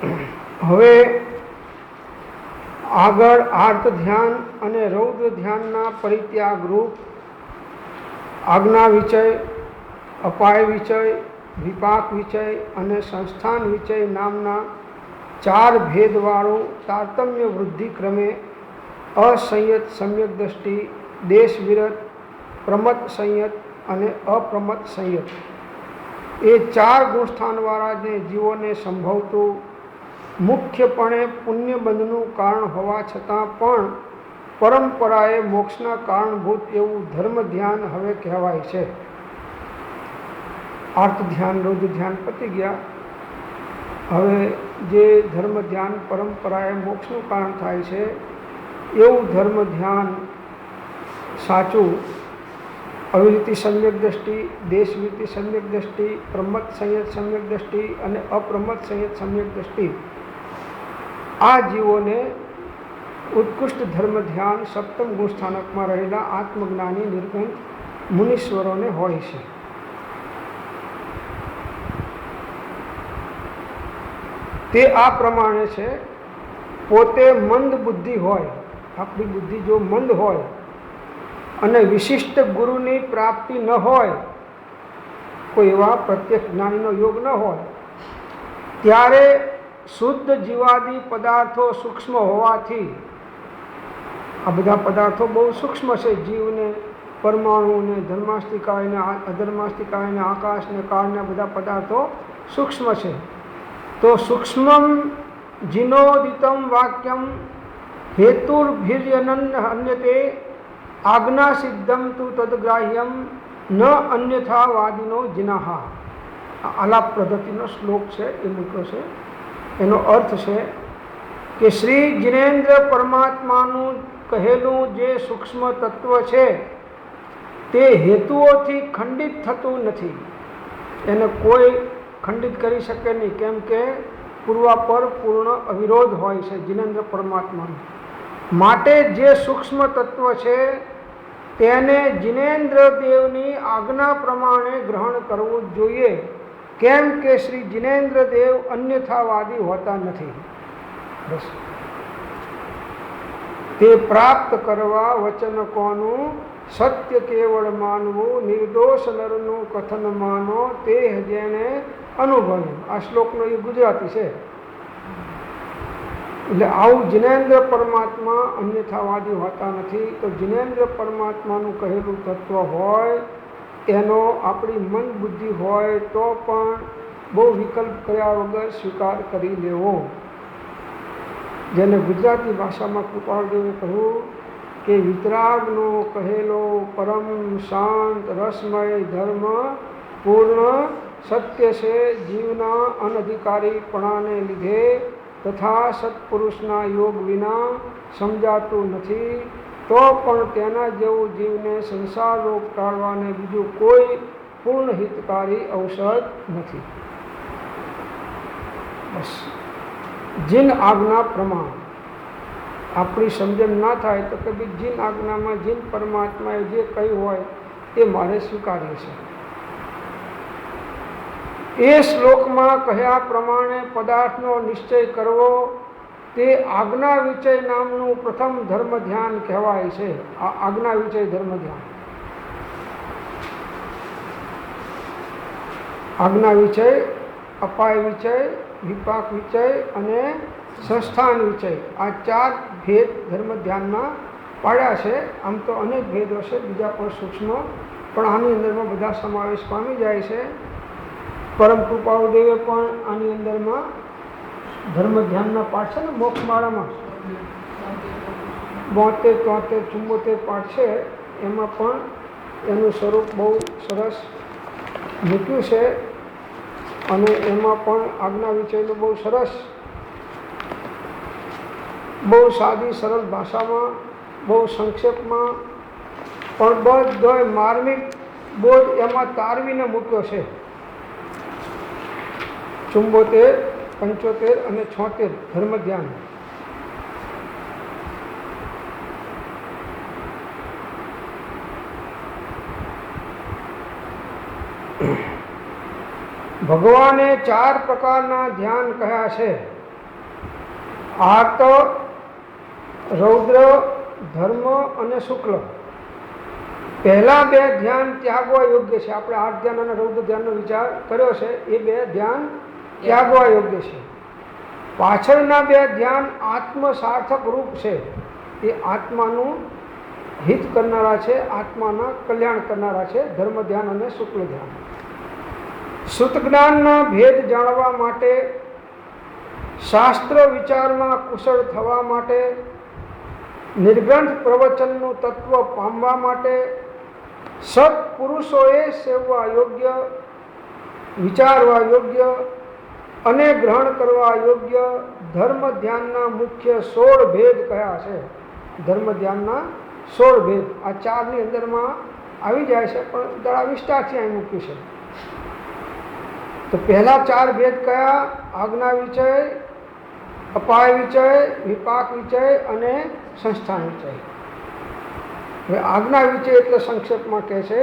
હવે આગળ આર્ત ધ્યાન અને રૌદ્ર ધ્યાનના પરિત્યાગ રૂપ આજ્ઞા વિચય, અપાય વિચય, વિપાક વિચય અને સંસ્થાન વિચય નામના 4 ભેદવાળું તારતમ્ય વૃદ્ધિ ક્રમે અસંયત સમ્યક દ્રષ્ટિ, દેશ વિરત, પ્રમત સંયત અને અપ્રમત સંયત એ 4 ગુણસ્થાનવાળા જે જીવોને સંભવતું મુખ્યપણે પુણ્યબંધનું કારણ હોવા છતાં પણ પરંપરાએ મોક્ષના કારણભૂત એવું ધર્મ ધ્યાન હવે કહેવાય છે. આર્ત ધ્યાન, રૌદ્ર ધ્યાન પતી ગયા. હવે જે ધર્મ ધ્યાન પરંપરાએ મોક્ષનું કારણ થાય છે એવું ધર્મ ધ્યાન સાચું અવિરતિ સમ્યક દ્રષ્ટિ, દેશવિરતિ સમ્યક દ્રષ્ટિ, પ્રમત સંયત સમ્યક દ્રષ્ટિ અને અપ્રમત સંયત સમ્યક દ્રષ્ટિ આ જીવોને ઉત્કૃષ્ટ ધર્મ ધ્યાન સપ્તમ ગુણસ્થાનકમાં રહેલા આત્મજ્ઞાની નિર્ગંત મુનીશ્વરોને હોય છે. તે આ પ્રમાણે છે. પોતે મંદ બુદ્ધિ હોય, આપણી બુદ્ધિ જો મંદ હોય અને વિશિષ્ટ ગુરુની પ્રાપ્તિ ન હોય, કોઈ એવા પ્રત્યક્ષ જ્ઞાનીનો યોગ ન હોય, ત્યારે શુદ્ધ જીવાદી પદાર્થો સૂક્ષ્મ હોવાથી, આ બધા પદાર્થો બહુ સૂક્ષ્મ છે. જીવને, પરમાણુને, ધર્માસ્તિકાયને, અધર્માસ્તિકાયને, આકાશને, કાળને બધા પદાર્થો સૂક્ષ્મ છે. તો સૂક્ષ્મમ જીનોદિતમ વાક્યમ હેતુર્ભિર્યનન્યતે આજ્ઞા સિદ્ધમ તુ તદગ્રાહ્યમ ન અન્યથા વાદિનો જિનાહા. આલાપ પદ્ધતિનો શ્લોક છે, એ મૂક્યો છે. એનો અર્થ છે કે શ્રી જિનેન્દ્ર પરમાત્માનું કહેલું જે સૂક્ષ્મ તત્વ છે તે હેતુઓથી ખંડિત થતું નથી. એને કોઈ ખંડિત કરી શકે નહીં, કેમ કે પૂર્વાપર પૂર્ણ અવિરોધ હોય છે જિનેન્દ્ર પરમાત્માનું. માટે જે સૂક્ષ્મ તત્વ છે તેને જિનેન્દ્ર દેવની આજ્ઞા પ્રમાણે ગ્રહણ કરવું જોઈએ, કેમ કે શ્રી જિનેન્દ્ર દેવ અન્યથાવાદી હોતા નથી. બસ તે પ્રાપ્ત કરવા વચન કોનું સત્ય કેવળ માનવું, નિર્દોષ નરનું કથન માનો તે જેને અનુભવ્યું. આ શ્લોકનો એ ગુજરાતી છે. એટલે આવું જિનેન્દ્ર પરમાત્મા અન્યથાવાદી હોતા નથી. તો જિનેન્દ્ર પરમાત્માનું કહેલું તત્વ હોય એનો આપણી મન બુદ્ધિ હોય તો પણ બહુ વિકલ્પ કર્યા વગર સ્વીકાર કરી લેવો. જેને ગુજરાતી ભાષામાં કૃપાળદેવે કહ્યું કે વિતરાગનો કહેલો પરમ શાંત રસમય ધર્મ પૂર્ણ સત્ય છે. જીવના અનધિકારીપણાને લીધે તથા સત્પુરુષના યોગ વિના સમજાતું નથી. તો પણ તેના જેવું જીવને સંસાર રોગ ટાળવાને બીજું કોઈ પૂર્ણ હિતકારી ઔષધ નથી. બસ જીન આજ્ઞા પ્રમાણ આપણી સમજણ ના થાય તો કે ભાઈ જીન આજ્ઞામાં જીન પરમાત્માએ જે કહ્યું હોય એ મારે સ્વીકાર્ય છે. એ શ્લોકમાં કહ્યા પ્રમાણે પદાર્થનો નિશ્ચય કરવો તે આજ્ઞા વિચય નામનું પ્રથમ ધર્મ ધ્યાન કહેવાય છે. આ આજ્ઞા વિચય ધર્મ ધ્યાન. આજ્ઞા વિચય, અપાય વિચય, વિપાક વિચય અને સંસ્થાન વિચય આ 4 ભેદ ધર્મ ધ્યાનના પાડ્યા છે. આમ તો અનેક ભેદો છે, બીજા પણ સૂક્ષ્મ, પણ આની અંદરમાં બધા સમાવેશ પામી જાય છે. પરમ કૃપાળુદેવે પણ આની અંદરમાં ધર્મ ધ્યાનના પાઠ છે ને મોક્ષમાળામાં 72, 73, 74 પાઠ છે. એમાં પણ એનું સ્વરૂપ બહુ સરસ મૂક્યું છે અને એમાં પણ આજ્ઞા વિષયનું બહુ સરસ, બહુ સાદી સરળ ભાષામાં, બહુ સંક્ષેપમાં પણ બધો માર્મિક બોધ એમાં તારવીને મૂક્યો છે. 74, 75 અને 76 ધર્મ ધ્યાન. ભગવાને 4 પ્રકારના ધ્યાન કહ્યા છે. આર્ત, રૌદ્ર, ધર્મ અને શુક્લ, પહેલા બે ધ્યાન ત્યાગવા યોગ્ય છે. આપણે આર્ત ધ્યાન અને રૌદ્ર ધ્યાનનો વિચાર કર્યો છે. એ બે ધ્યાન ત્યાગવા યોગ્ય છે. પાછળના બે ધ્યાન આત્મ સાર્થક રૂપ છે. એ આત્માનું હિત કરનારા છે, આત્માના કલ્યાણ કરનારા છે. ધર્મ ધ્યાન અને શુક્લ ધ્યાન. શ્રુત જ્ઞાનના ભેદ જાણવા માટે, શાસ્ત્ર વિચારમાં કુશળ થવા માટે, નિર્ગ્રંથ પ્રવચનનું તત્વ પામવા માટે, સત્પુરુષોએ સેવવા યોગ્ય, વિચારવા યોગ્ય અને ગ્રહણ કરવા યોગ્ય ધર્મ ધ્યાનના મુખ્ય 16 ભેદ કયા છે. ધર્મ ધ્યાનના 16 ભેદ આ ચારની અંદરમાં આવી જાય છે, પણ જરા વિસ્તારથી અહીં મૂક્યું છે. તો પહેલા 4 ભેદ કયા? આજ્ઞા વિચય, અપાય વિચય, વિપાક વિચય અને સંસ્થાન વિચય. હવે આજ્ઞા વિચય એટલે સંક્ષેપમાં કહે છે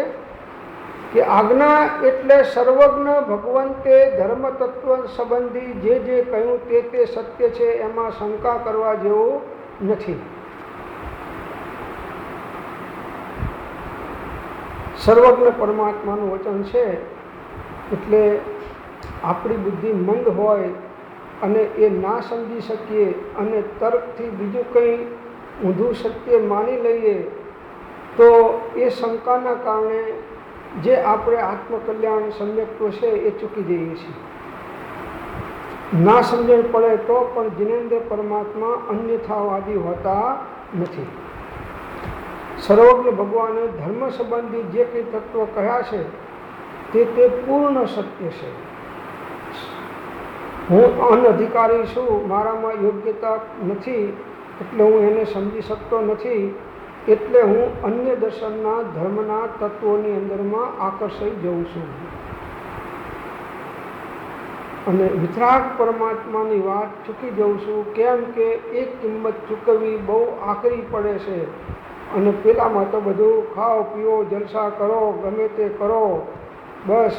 કે આજ્ઞા એટલે સર્વજ્ઞ ભગવંતે ધર્મ તત્વ સંબંધી જે જે કહ્યું તે સત્ય છે, એમાં શંકા કરવા જેવું નથી. સર્વજ્ઞ પરમાત્માનું વચન છે, એટલે આપણી બુદ્ધિ મંદ હોય અને એ ના સમજી શકીએ અને તર્કથી બીજું કંઈ ઊંધું સત્ય માની લઈએ તો એ શંકાના કારણે જે આપણે આત્મકલ્યાણ સમ્યક્તો છે એ ચૂકી જઈએ છીએ. ના સમજણ પડે તો પણ જિનેન્દ્ર પરમાત્મા અન્યથાવાદી હોતા નથી. સર્વજ્ઞ ભગવાને ધર્મ સંબંધી જે કંઈ તત્વ કહ્યા છે તે પૂર્ણ સત્ય છે. હું અનધિકારી છું, મારામાં યોગ્યતા નથી, એટલે હું એને સમજી શકતો નથી, એટલે હું અન્ય દર્શનના ધર્મના તત્વોની અંદરમાં આકર્ષાઈ જઉં છું. અને વિતરાગ પરમાત્માની વાત ચૂકી જઉં છું, કેમ કે એ કિંમત ચૂકવવી બહુ આકરી પડે છે. અને પેલામાં તો બધું ખાઓ પીઓ, જલસા કરો, ગમે તે કરો, બસ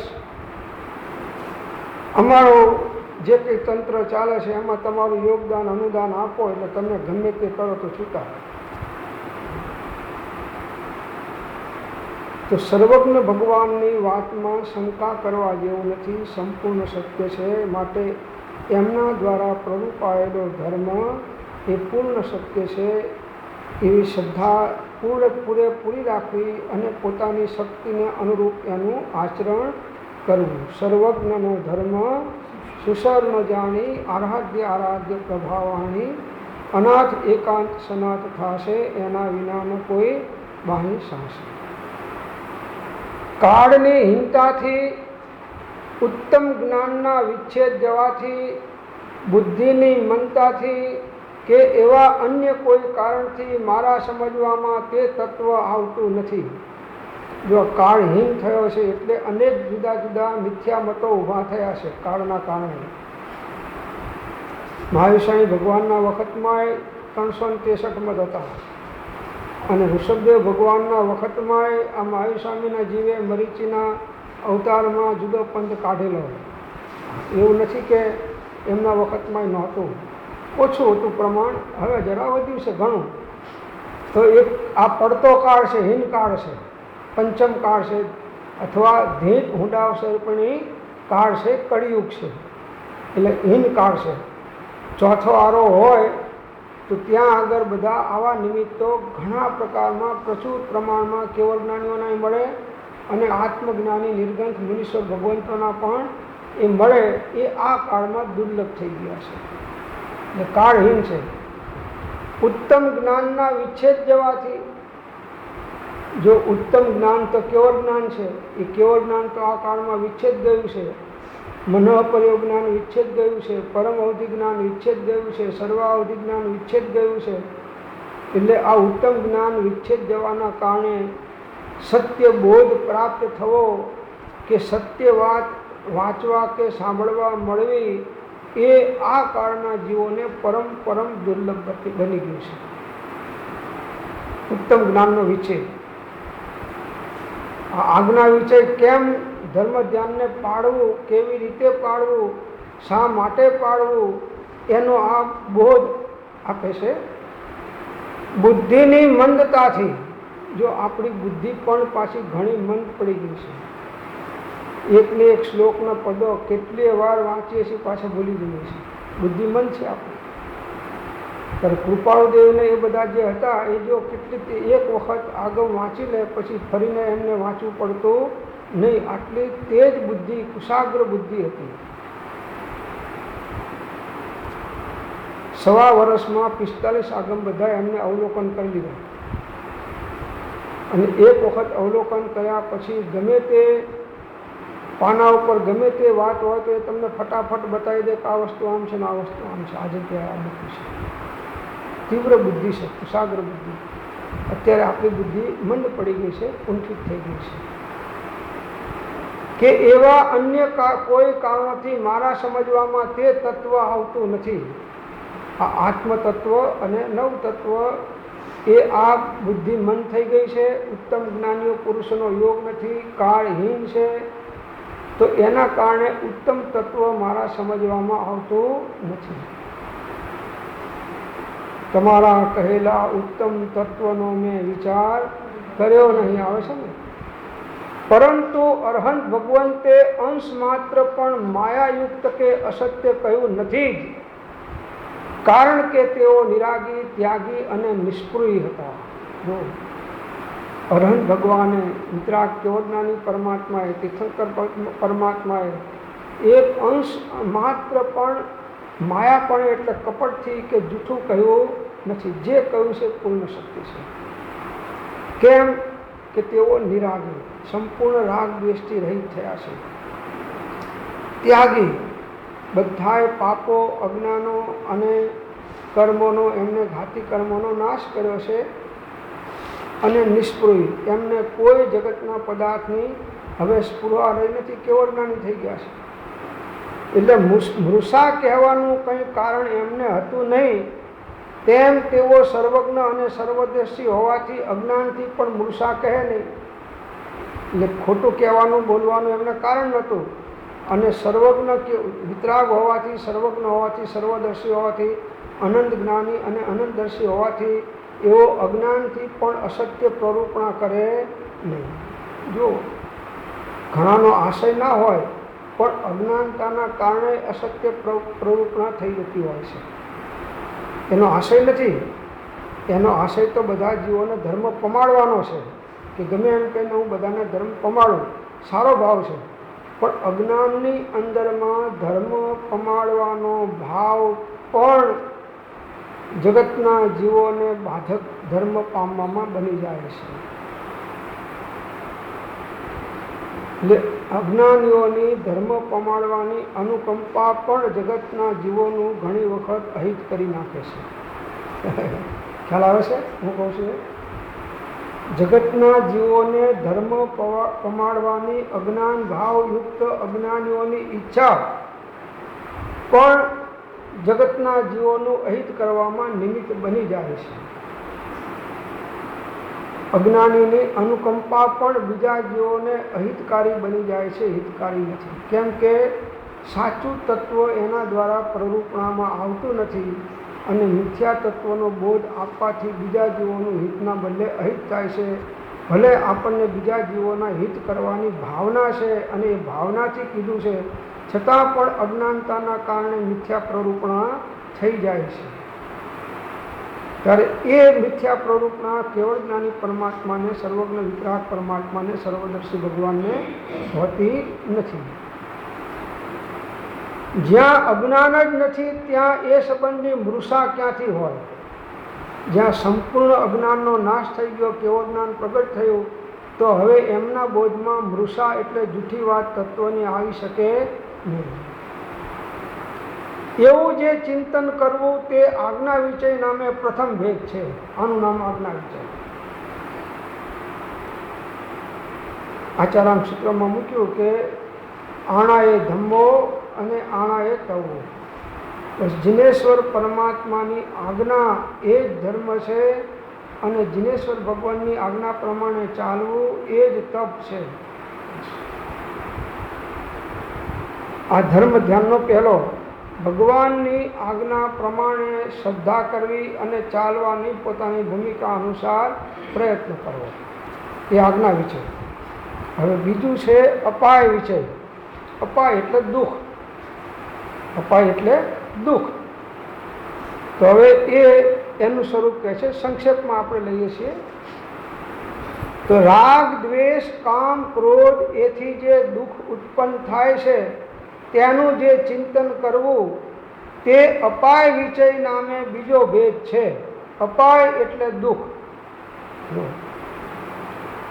અમારું જે કંઈ તંત્ર ચાલે છે એમાં તમારું યોગદાન અનુદાન આપો એટલે તમે ગમે તે કરો તો છૂટા. તો સર્વજ્ઞ ભગવાનની વાતમાં શંકા કરવા જેવું નથી, સંપૂર્ણ સત્ય છે. માટે એમના દ્વારા પ્રરૂપાયેલો ધર્મ એ પૂર્ણ સત્ય છે. એવી શ્રદ્ધા પૂરેપૂરી રાખવી અને પોતાની શક્તિને અનુરૂપ એનું આચરણ કરવું. સર્વજ્ઞનો ધર્મ સુસર ન જાણી, આરાધ્ય પ્રભાવાણી, અનાથ એકાંત સનાથ થાશે, એના વિનાનો કોઈ બાહ્ય સાહસ. કાળની હિંતાથી, ઉત્તમ જ્ઞાનના વિચ્છેદ જવાથી, બુદ્ધિની મનતાથી કે એવા અન્ય કોઈ કારણથી મારા સમજવામાં તે તત્વ આવતું નથી. જો કાળહીન થયો છે એટલે અનેક જુદા જુદા મિથ્યા મતો ઊભા થયા છે કાળના કારણે. મહાવીર સ્વામી ભગવાનના વખતમાં 363 મત હતા અને ઋષભદેવ ભગવાનના વખતમાં આ મહાવીર સ્વામીના જીવે મરીચીના અવતારમાં જુદો પંથ કાઢેલો. એવું નથી કે એમના વખતમાં નહોતું, ઓછું હતું પ્રમાણ, હવે જરા વધ્યું છે ઘણું. તો એક આ પડતો કાળ છે, હીન કાળ છે, પંચમ કાળ છે, અથવા ધીટ હુંડાવસરપણી કાળ છે, કળિયુગ છે, એટલે હીન કાળ છે. ચોથો આરો હોય તો ત્યાં આગળ બધા આવા નિમિત્તો ઘણા પ્રકારમાં પ્રચુર પ્રમાણમાં કેવળ જ્ઞાનીઓના મળે અને આત્મજ્ઞાની નિર્ગ્રંથ મુનીશ્વર ભગવંતોના પણ એ મળે. એ આ કાળમાં દુર્લભ થઈ ગયા છે, એટલે કાળહીન છે. ઉત્તમ જ્ઞાનના વિચ્છેદ જવાથી, જો ઉત્તમ જ્ઞાન તો કેવળ જ્ઞાન છે, એ કેવળ જ્ઞાન તો આ કાળમાં વિચ્છેદ ગયું છે. મનોપર્યોગ જ્ઞાન વિચ્છેદ ગયું છે, પરમ અવધિ જ્ઞાન વિચ્છેદ ગયું છે, સર્વાવધિ જ્ઞાન વિચ્છેદ ગયું છે. એટલે આ ઉત્તમ જ્ઞાન વિચ્છેદ જવાના કારણે સત્ય બોધ પ્રાપ્ત થવો કે સત્ય વાત વાંચવા કે સાંભળવા મળવી એ આ કાળના જીવોને પરમ દુર્લભ બની ગયું છે. ઉત્તમ જ્ઞાનનો વિચય, આ આજ્ઞા વિચય કેમ ધર્મ ધ્યાનને પાળવું, કેવી રીતે પાળવું, શા માટે પાળવું, એનો આ બોધ આપે છે. બુદ્ધિની મંદતાથી, જો આપણી બુદ્ધિ પણ પાછી ઘણી મંદ પડી ગઈ છે, એકને એક શ્લોકના પદો કેટલી વાર વાંચીએ છીએ પાછા ભૂલી જઈએ છીએ, બુદ્ધિમંદ છે આપણે. ત્યારે કૃપાળુદેવને એ બધા જે હતા એ જો કેટલી એક વખત આગળ વાંચી લે પછી ફરીને એમને વાંચવું પડતું નહીં, આટલી તેજ બુદ્ધિ, કુશાગ્ર બુદ્ધિ હતી. 1.25 વર્ષમાં 45 આગમ બધા એમને અવલોકન કરી લીધા. અને એક વખત અવલોકન કર્યા પછી ગમે તે પાના ઉપર ગમે તે વાત હોય તો એ તમને ફટાફટ બતાવી દે કે આ વસ્તુ આમ છે ને આ વસ્તુ આમ છે. આજે ત્યાં આ બધું છે. તીવ્ર બુદ્ધિ છે, કુશાગ્ર બુદ્ધિ. અત્યારે આપણી બુદ્ધિ મંદ પડી ગઈ છે, કુંઠિત થઈ ગઈ છે કે એવા અન્ય કોઈ કારણોથી મારા સમજવામાં તે તત્વ આવતું નથી. આ આત્મ તત્વ અને નવ તત્વ એ આ બુદ્ધિ મંદ થઈ ગઈ છે. ઉત્તમ જ્ઞાનીઓ પુરુષોનો યોગ નથી, કાળહીન છે, તો એના કારણે ઉત્તમ તત્વ મારા સમજવામાં આવતું નથી. તમારા કહેલા ઉત્તમ તત્વનો મેં વિચાર કર્યો નહીં, આવે છે ને. પરંતુ અરહંત ભગવંતે અંશ માત્ર પણ માયાયુક્ત કે અસત્ય કહ્યું નથી જ, કારણ કે તેઓ નિરાગી, ત્યાગી અને નિષ્પૃહી હતા. જો અરહંત ભગવાને, વિતરાગ કેવળજ્ઞાની પરમાત્માએ, તીર્થંકર પરમાત્માએ એક અંશ માત્ર પણ માયાપણે એટલે કપટથી કે જૂઠું કહ્યું નથી. જે કહ્યું છે પૂર્ણ સત્ય છે. કેમ કે તેઓ નિરાગી, સંપૂર્ણ રાગ દ્વેષથી રહિત થયા છે, ત્યાગી, બધાય પાપો, અજ્ઞાનો અને કર્મોનો, એમને ઘાતી કર્મોનો નાશ કર્યો છે, અને નિષ્પૃહી, એમને કોઈ જગતના પદાર્થની હવે સ્પૃહા રહી નથી, કેવળ જ્ઞાની થઈ ગયા છે. એટલે મૃષા કહેવાનું કંઈ કારણ એમને હતું નહીં. તેમ તેઓ સર્વજ્ઞ અને સર્વદર્શી હોવાથી અજ્ઞાનથી પણ મૃષા કહે નહીં. એટલે ખોટું કહેવાનું, બોલવાનું એમને કારણ નહોતું. અને સર્વજ્ઞ વિતરાગ હોવાથી, સર્વજ્ઞ હોવાથી, સર્વદર્શી હોવાથી, અનંત જ્ઞાની અને અનંતદર્શી હોવાથી એવો અજ્ઞાનથી પણ અસત્ય પ્રરૂપણા કરે નહીં. જો ઘણાનો આશય ના હોય પણ અજ્ઞાનતાના કારણે અસત્ય પ્રરૂપણા થઈ જતી હોય છે. એનો આશય નથી, એનો આશય તો બધા જીવોને ધર્મ પમાડવાનો છે કે ગમે એમ કહીને હું બધાને ધર્મ પમાડું, સારો ભાવ છે. પણ અજ્ઞાનની અંદરમાં ધર્મ પમાડવાનો ભાવ પણ જગતના જીવોને બાધક ધર્મ પામવામાં બની જાય છે. એટલે અજ્ઞાનીઓની ધર્મ પમાડવાની અનુકંપા પણ જગતના જીવોનું ઘણી વખત અહિત કરી નાખે છે. ખ્યાલ આવે છે હું કહું છું? જગતના જીવોને ધર્મ પમાડવાની અજ્ઞાન ભાવયુક્ત અજ્ઞાનીઓની ઈચ્છા પણ જગતના જીવોનું અહિત કરવામાં નિમિત્ત બની જાય છે. અજ્ઞાનીની અનુકંપા પણ બીજા જીવોને અહિતકારી બની જાય છે, હિતકારી નથી. કેમ કે સાચું તત્વ એના દ્વારા પ્રરૂપણામાં આવતું નથી, અને મિથ્યા તત્વનો બોધ આપવાથી બીજા જીવોનું હિતના બદલે અહિત થાય છે. ભલે આપણને બીજા જીવોના હિત કરવાની ભાવના છે અને એ ભાવનાથી કીધું છે, છતાં પણ અજ્ઞાનતાના કારણે મિથ્યા પ્રરૂપણા થઈ જાય છે. ત્યારે એ મિથ્યા પ્રરૂપણા કેવળ જ્ઞાની પરમાત્માને, સર્વજ્ઞ વિતરાગ પરમાત્માને, સર્વદર્શી ભગવાનને હોતી નથી. જ્યાં અજ્ઞાન જ નથી ત્યાં એ સંબંધી મૃષા ક્યાંથી હોય? જ્યાં સંપૂર્ણ અજ્ઞાનનો નાશ થઈ ગયો, કેવળ જ્ઞાન પ્રગટ થયું, તો હવે એમના બોધમાં મૃષા એટલે જૂઠી વાત તત્વની આવી શકે નહીં. એવું જે ચિંતન કરવું તે આજ્ઞા વિચય નામે પ્રથમ ભેદ છે. આનું નામ આજ્ઞા વિચય. આચારામ સૂત્રમાં મૂક્યું કે આણાએ ધમ્મો અને આણાએ તવો. બસ જિનેશ્વર પરમાત્માની આજ્ઞા એ જ ધર્મ છે, અને જિનેશ્વર ભગવાનની આજ્ઞા પ્રમાણે ચાલવું એ જ તપ છે. આ ધર્મ ધ્યાનનો પહેલો ભગવાનની આજ્ઞા પ્રમાણે શ્રદ્ધા કરવી અને ચાલવાની પોતાની ભૂમિકા અનુસાર પ્રયત્ન કરવો, એ આજ્ઞા વિષય. હવે બીજું છે અપાય વિષય. અપાય એટલે દુઃખ. અપાય એટલે દુઃખ. તો હવે એનું સ્વરૂપ કહે છે, સંક્ષેપમાં આપણે લઈએ છીએ. તો રાગ, દ્વેષ, કામ, ક્રોધ એથી જે દુઃખ ઉત્પન્ન થાય છે તેનું જે ચિંતન કરવું તે અપાય વિષય નામે બીજો ભેદ છે. અપાય એટલે દુઃખ.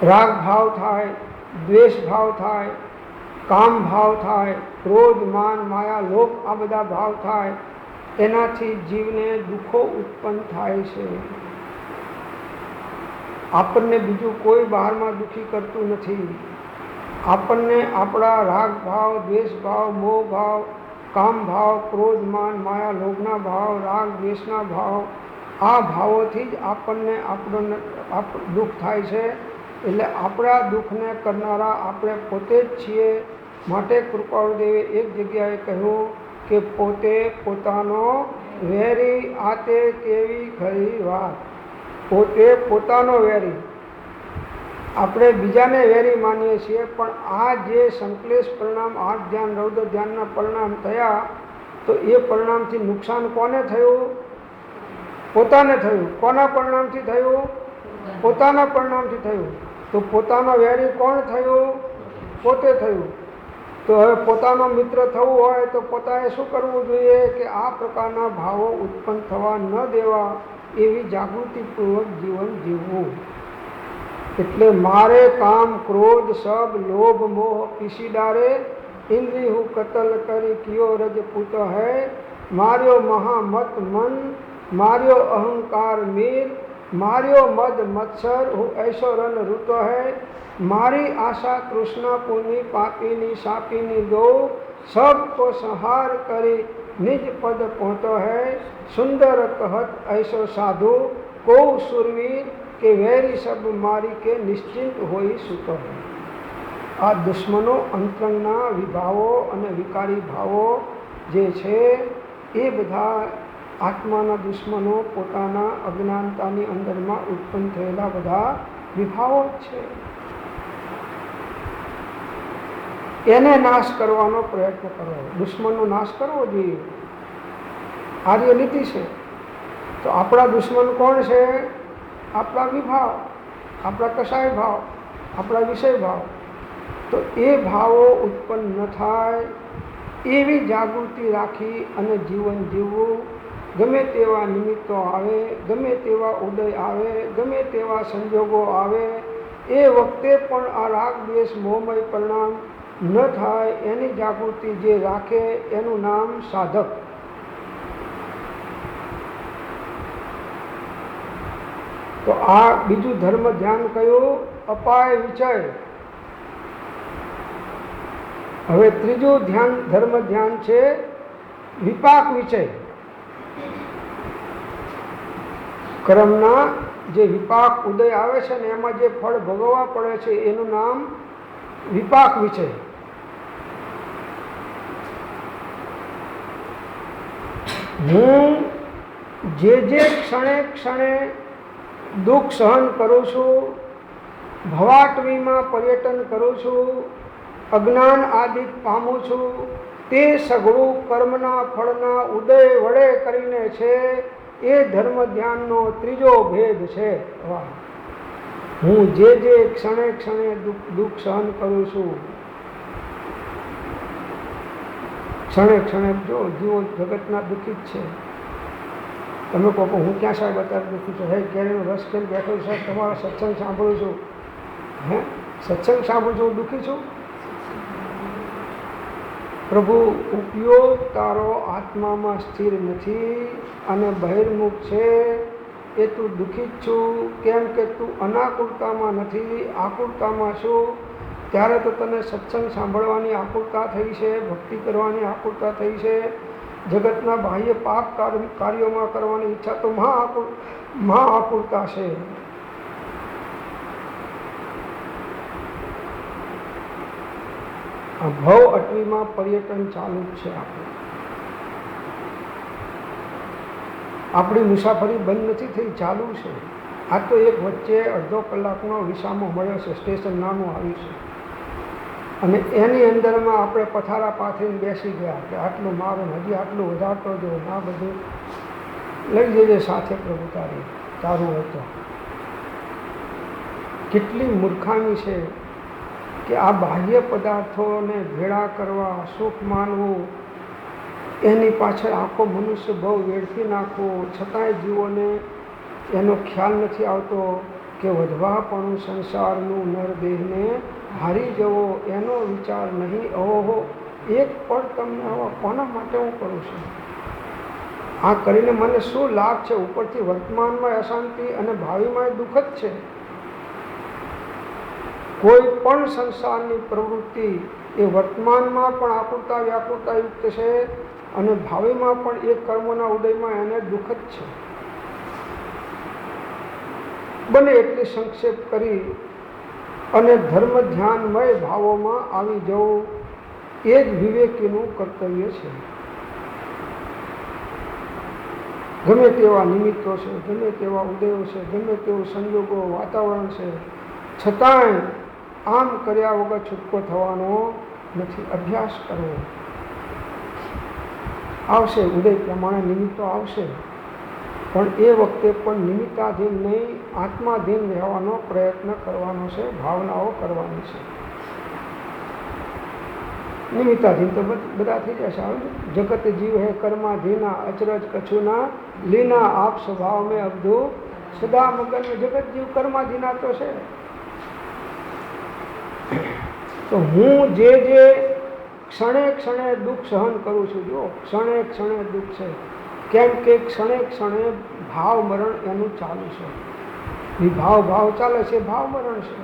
રાગ ભાવ થાય, દ્વેષ ભાવ થાય, કામ ભાવ થાય, ક્રોધ, માન, માયા, લોભ, આ બધા ભાવ થાય, એનાથી જીવને દુઃખો ઉત્પન્ન થાય છે. આપણને બીજું કોઈ બહારમાં દુઃખી કરતું નથી. આપણને આપણા રાગ ભાવ, દ્વેષ ભાવ, મોહ ભાવ, કામ ભાવ, ક્રોધ, માન, માયા, લોભના ભાવ, રાગ દ્વેષના ભાવ, આ ભાવોથી જ આપણને આપણને દુઃખ થાય છે. એટલે આપણા દુઃખને કરનારા આપણે પોતે જ છીએ. માટે કૃપાળુદેવે એક જગ્યાએ કહ્યું કે પોતે પોતાનો વેરી આતે કેવી ખરી વાત. પોતે પોતાનો વેરી. આપણે બીજાને વેરી માનીએ છીએ, પણ આ જે સંકલેશ પરિણામ, આઠ ધ્યાન, રૌદ્ર ધ્યાનના પરિણામ થયા, તો એ પરિણામથી નુકસાન કોને થયું? પોતાને થયું. કોના પરિણામથી થયું? પોતાના પરિણામથી થયું. તો પોતાનો વેરી કોણ થયું? પોતે થયું. તો હવે પોતાનો મિત્ર થવું હોય તો પોતાએ શું કરવું જોઈએ? કે આ પ્રકારના ભાવો ઉત્પન્ન થવા ન દેવા, એવી જાગૃતિપૂર્વક જીવન જીવવું. એટલે મારે કામ, ક્રોધ, સબ, લોભ, મોહ પીસી ડારે, ઇન્દ્રિય હું કતલ કરી કિયો રજપૂત હૈ, માર્યો મહામત મન, માર્યો અહંકાર મીર, માર્યો મદ મત્સર હું ऐसो रन ऋतो है, मारी आशा तृष्णा पुनि पापीनी सापीनी दो, सबको संहार करी निज पद पहुँचो है, सुंदर कहत ऐसो साधु को सुरवीर કે વેરી સબ મારી કે નિશ્ચિંત હોઈ સૂતો હોય. આ દુશ્મનો અંતરંગના વિભાવો અને વિકારી ભાવો જે છે એ બધા આત્માના દુશ્મનો પોતાના અજ્ઞાનતાની અંદરમાં ઉત્પન્ન થયેલા બધા વિભાવો છે. એને નાશ કરવાનો પ્રયત્ન કરવો, દુશ્મનનો નાશ કરવો જોઈએ. આર્ય નીતિ છે. તો આપણા દુશ્મન કોણ છે? આપણા વિભાવ, આપણા કસાય ભાવ, આપણા વિષય ભાવ. તો એ ભાવો ઉત્પન્ન ન થાય એવી જાગૃતિ રાખી અને જીવન જીવવું. ગમે તેવા નિમિત્તો આવે, ગમે તેવા ઉદય આવે, ગમે તેવા સંજોગો આવે, એ વખતે પણ આ રાગ દ્વેષ મોહમય પરિણામ ન થાય એની જાગૃતિ જે રાખે એનું નામ સાધક. તો આ બીજું ધર્મ ધ્યાન કયું? અપાય વિષય. હવે ત્રીજું ધર્મ ધ્યાન છે વિપાક વિષય. કર્મના જે વિપાક ઉદય આવે છે ને એમાં જે ફળ ભોગવવા પડે છે એનું નામ વિપાક વિષય. હું જે ક્ષણે ક્ષણે દુઃખ સહન કરું છું, ભવાટવીમાં પર્યટન કરું છું, અજ્ઞાન આદિ પામું છું, તે સઘળું કર્મના ફળના ઉદય વડે કરીને છે. એ ધર્મ ધ્યાનનો ત્રીજો ભેદ છે. હું જે ક્ષણે ક્ષણે દુઃખ સહન કરું છું, ક્ષણે ક્ષણે જો જીવો જગતના દુઃખી જ છે. તમે કહો હું ક્યાં સાહેબ અત્યારે દુઃખી છું? હે કેરીનો રસ કેમ બેઠો સાહેબ, તમારા સત્સંગ સાંભળું છું. હે સત્સંગ સાંભળું છું, દુઃખી છું? પ્રભુ ઉપયોગ તારો આત્મામાં સ્થિર નથી અને બહિર્મુખ છે, એ તું દુઃખી જ છું. કેમ કે તું અનાકુળતામાં નથી, આકુળતામાં છું. ત્યારે તો તને સત્સંગ સાંભળવાની આકુળતા થઈ છે, ભક્તિ કરવાની આકુળતા થઈ છે. જગતના બાહ્ય પાપ કાર્યોમાં કરવાની ઈચ્છા તો મહા આકુળતા છે. આ ભવ અટવીમાં પર્યટન ચાલુ જ છે. આપણે આપણી મુસાફરી બંધ નથી થઈ, ચાલુ છે. આ તો એક વચ્ચે અડધો કલાકનો વિસામો મળ્યો છે, સ્ટેશન નાનું આવ્યું છે, અને એની અંદરમાં આપણે પથારા પાથરીને બેસી ગયા કે આટલું મારું, હજી આટલું વધારતો જો, આ બધું લઈ જજે સાથે પ્રભુ તારું હોય તો. કેટલી મૂર્ખામી છે કે આ બાહ્ય પદાર્થોને ભેળા કરવા, સુખ માનવું, એની પાછળ આખો મનુષ્ય બહુ વેડફી નાખવો, છતાંય જીવોને એનો ખ્યાલ નથી આવતો કે વધવાપણું સંસારનું નરદેહને હારી જવો, એનો વિચાર નહીં. ઓહો, એક પણ તમને આવા કોના માટે હું કરું છું? આ કરીને મને શું લાભ છે? ઉપરથી વર્તમાનમાં અશાંતિ અને ભાવિમાં દુઃખ જ છે. કોઈ પણ સંસારની પ્રવૃત્તિ એ વર્તમાનમાં પણ આકુરતા વ્યાકુરતાયુક્ત છે અને ભાવિમાં પણ એ કર્મોના ઉદયમાં એને દુઃખ જ છે. બને એટલી સંક્ષેપ કરી અને ધર્મ ધ્યાનમય ભાવોમાં આવી જવું એ જ વિવેકીનું કર્તવ્ય છે. ગમે તેવા નિમિત્તો છે, ગમે તેવા ઉદયો છે, ગમે તેવું સંજોગો, વાતાવરણ છે, છતાંય આમ કર્યા વગર છૂટકો થવાનો નથી. અભ્યાસ કરવો. આવશે ઉદય પ્રમાણે નિમિત્તો આવશે, પણ એ વખતે પણ નિમિત્તાધીન નહીં, આત્માધીન રહેવાનો પ્રયત્ન કરવાનો છે, ભાવનાઓ કરવાની છે. નિમિત્તાધીન તો બધા થઈ જશે. જગત જીવ હે કર્માધીના, અચરજ કછુના લીના, આપ સ્વભાવ મેં અબધુ સદા મગન. જગત જીવ કર્માધીના તો છે. તો હું જે ક્ષણે ક્ષણે દુઃખ સહન કરું છું, જો ક્ષણે ક્ષણે દુઃખ છે, કેમ કે ક્ષણે ક્ષણે ભાવ મરણ એનું ચાલુ છે. ભાવ ચાલે છે, ભાવ મરણ છે.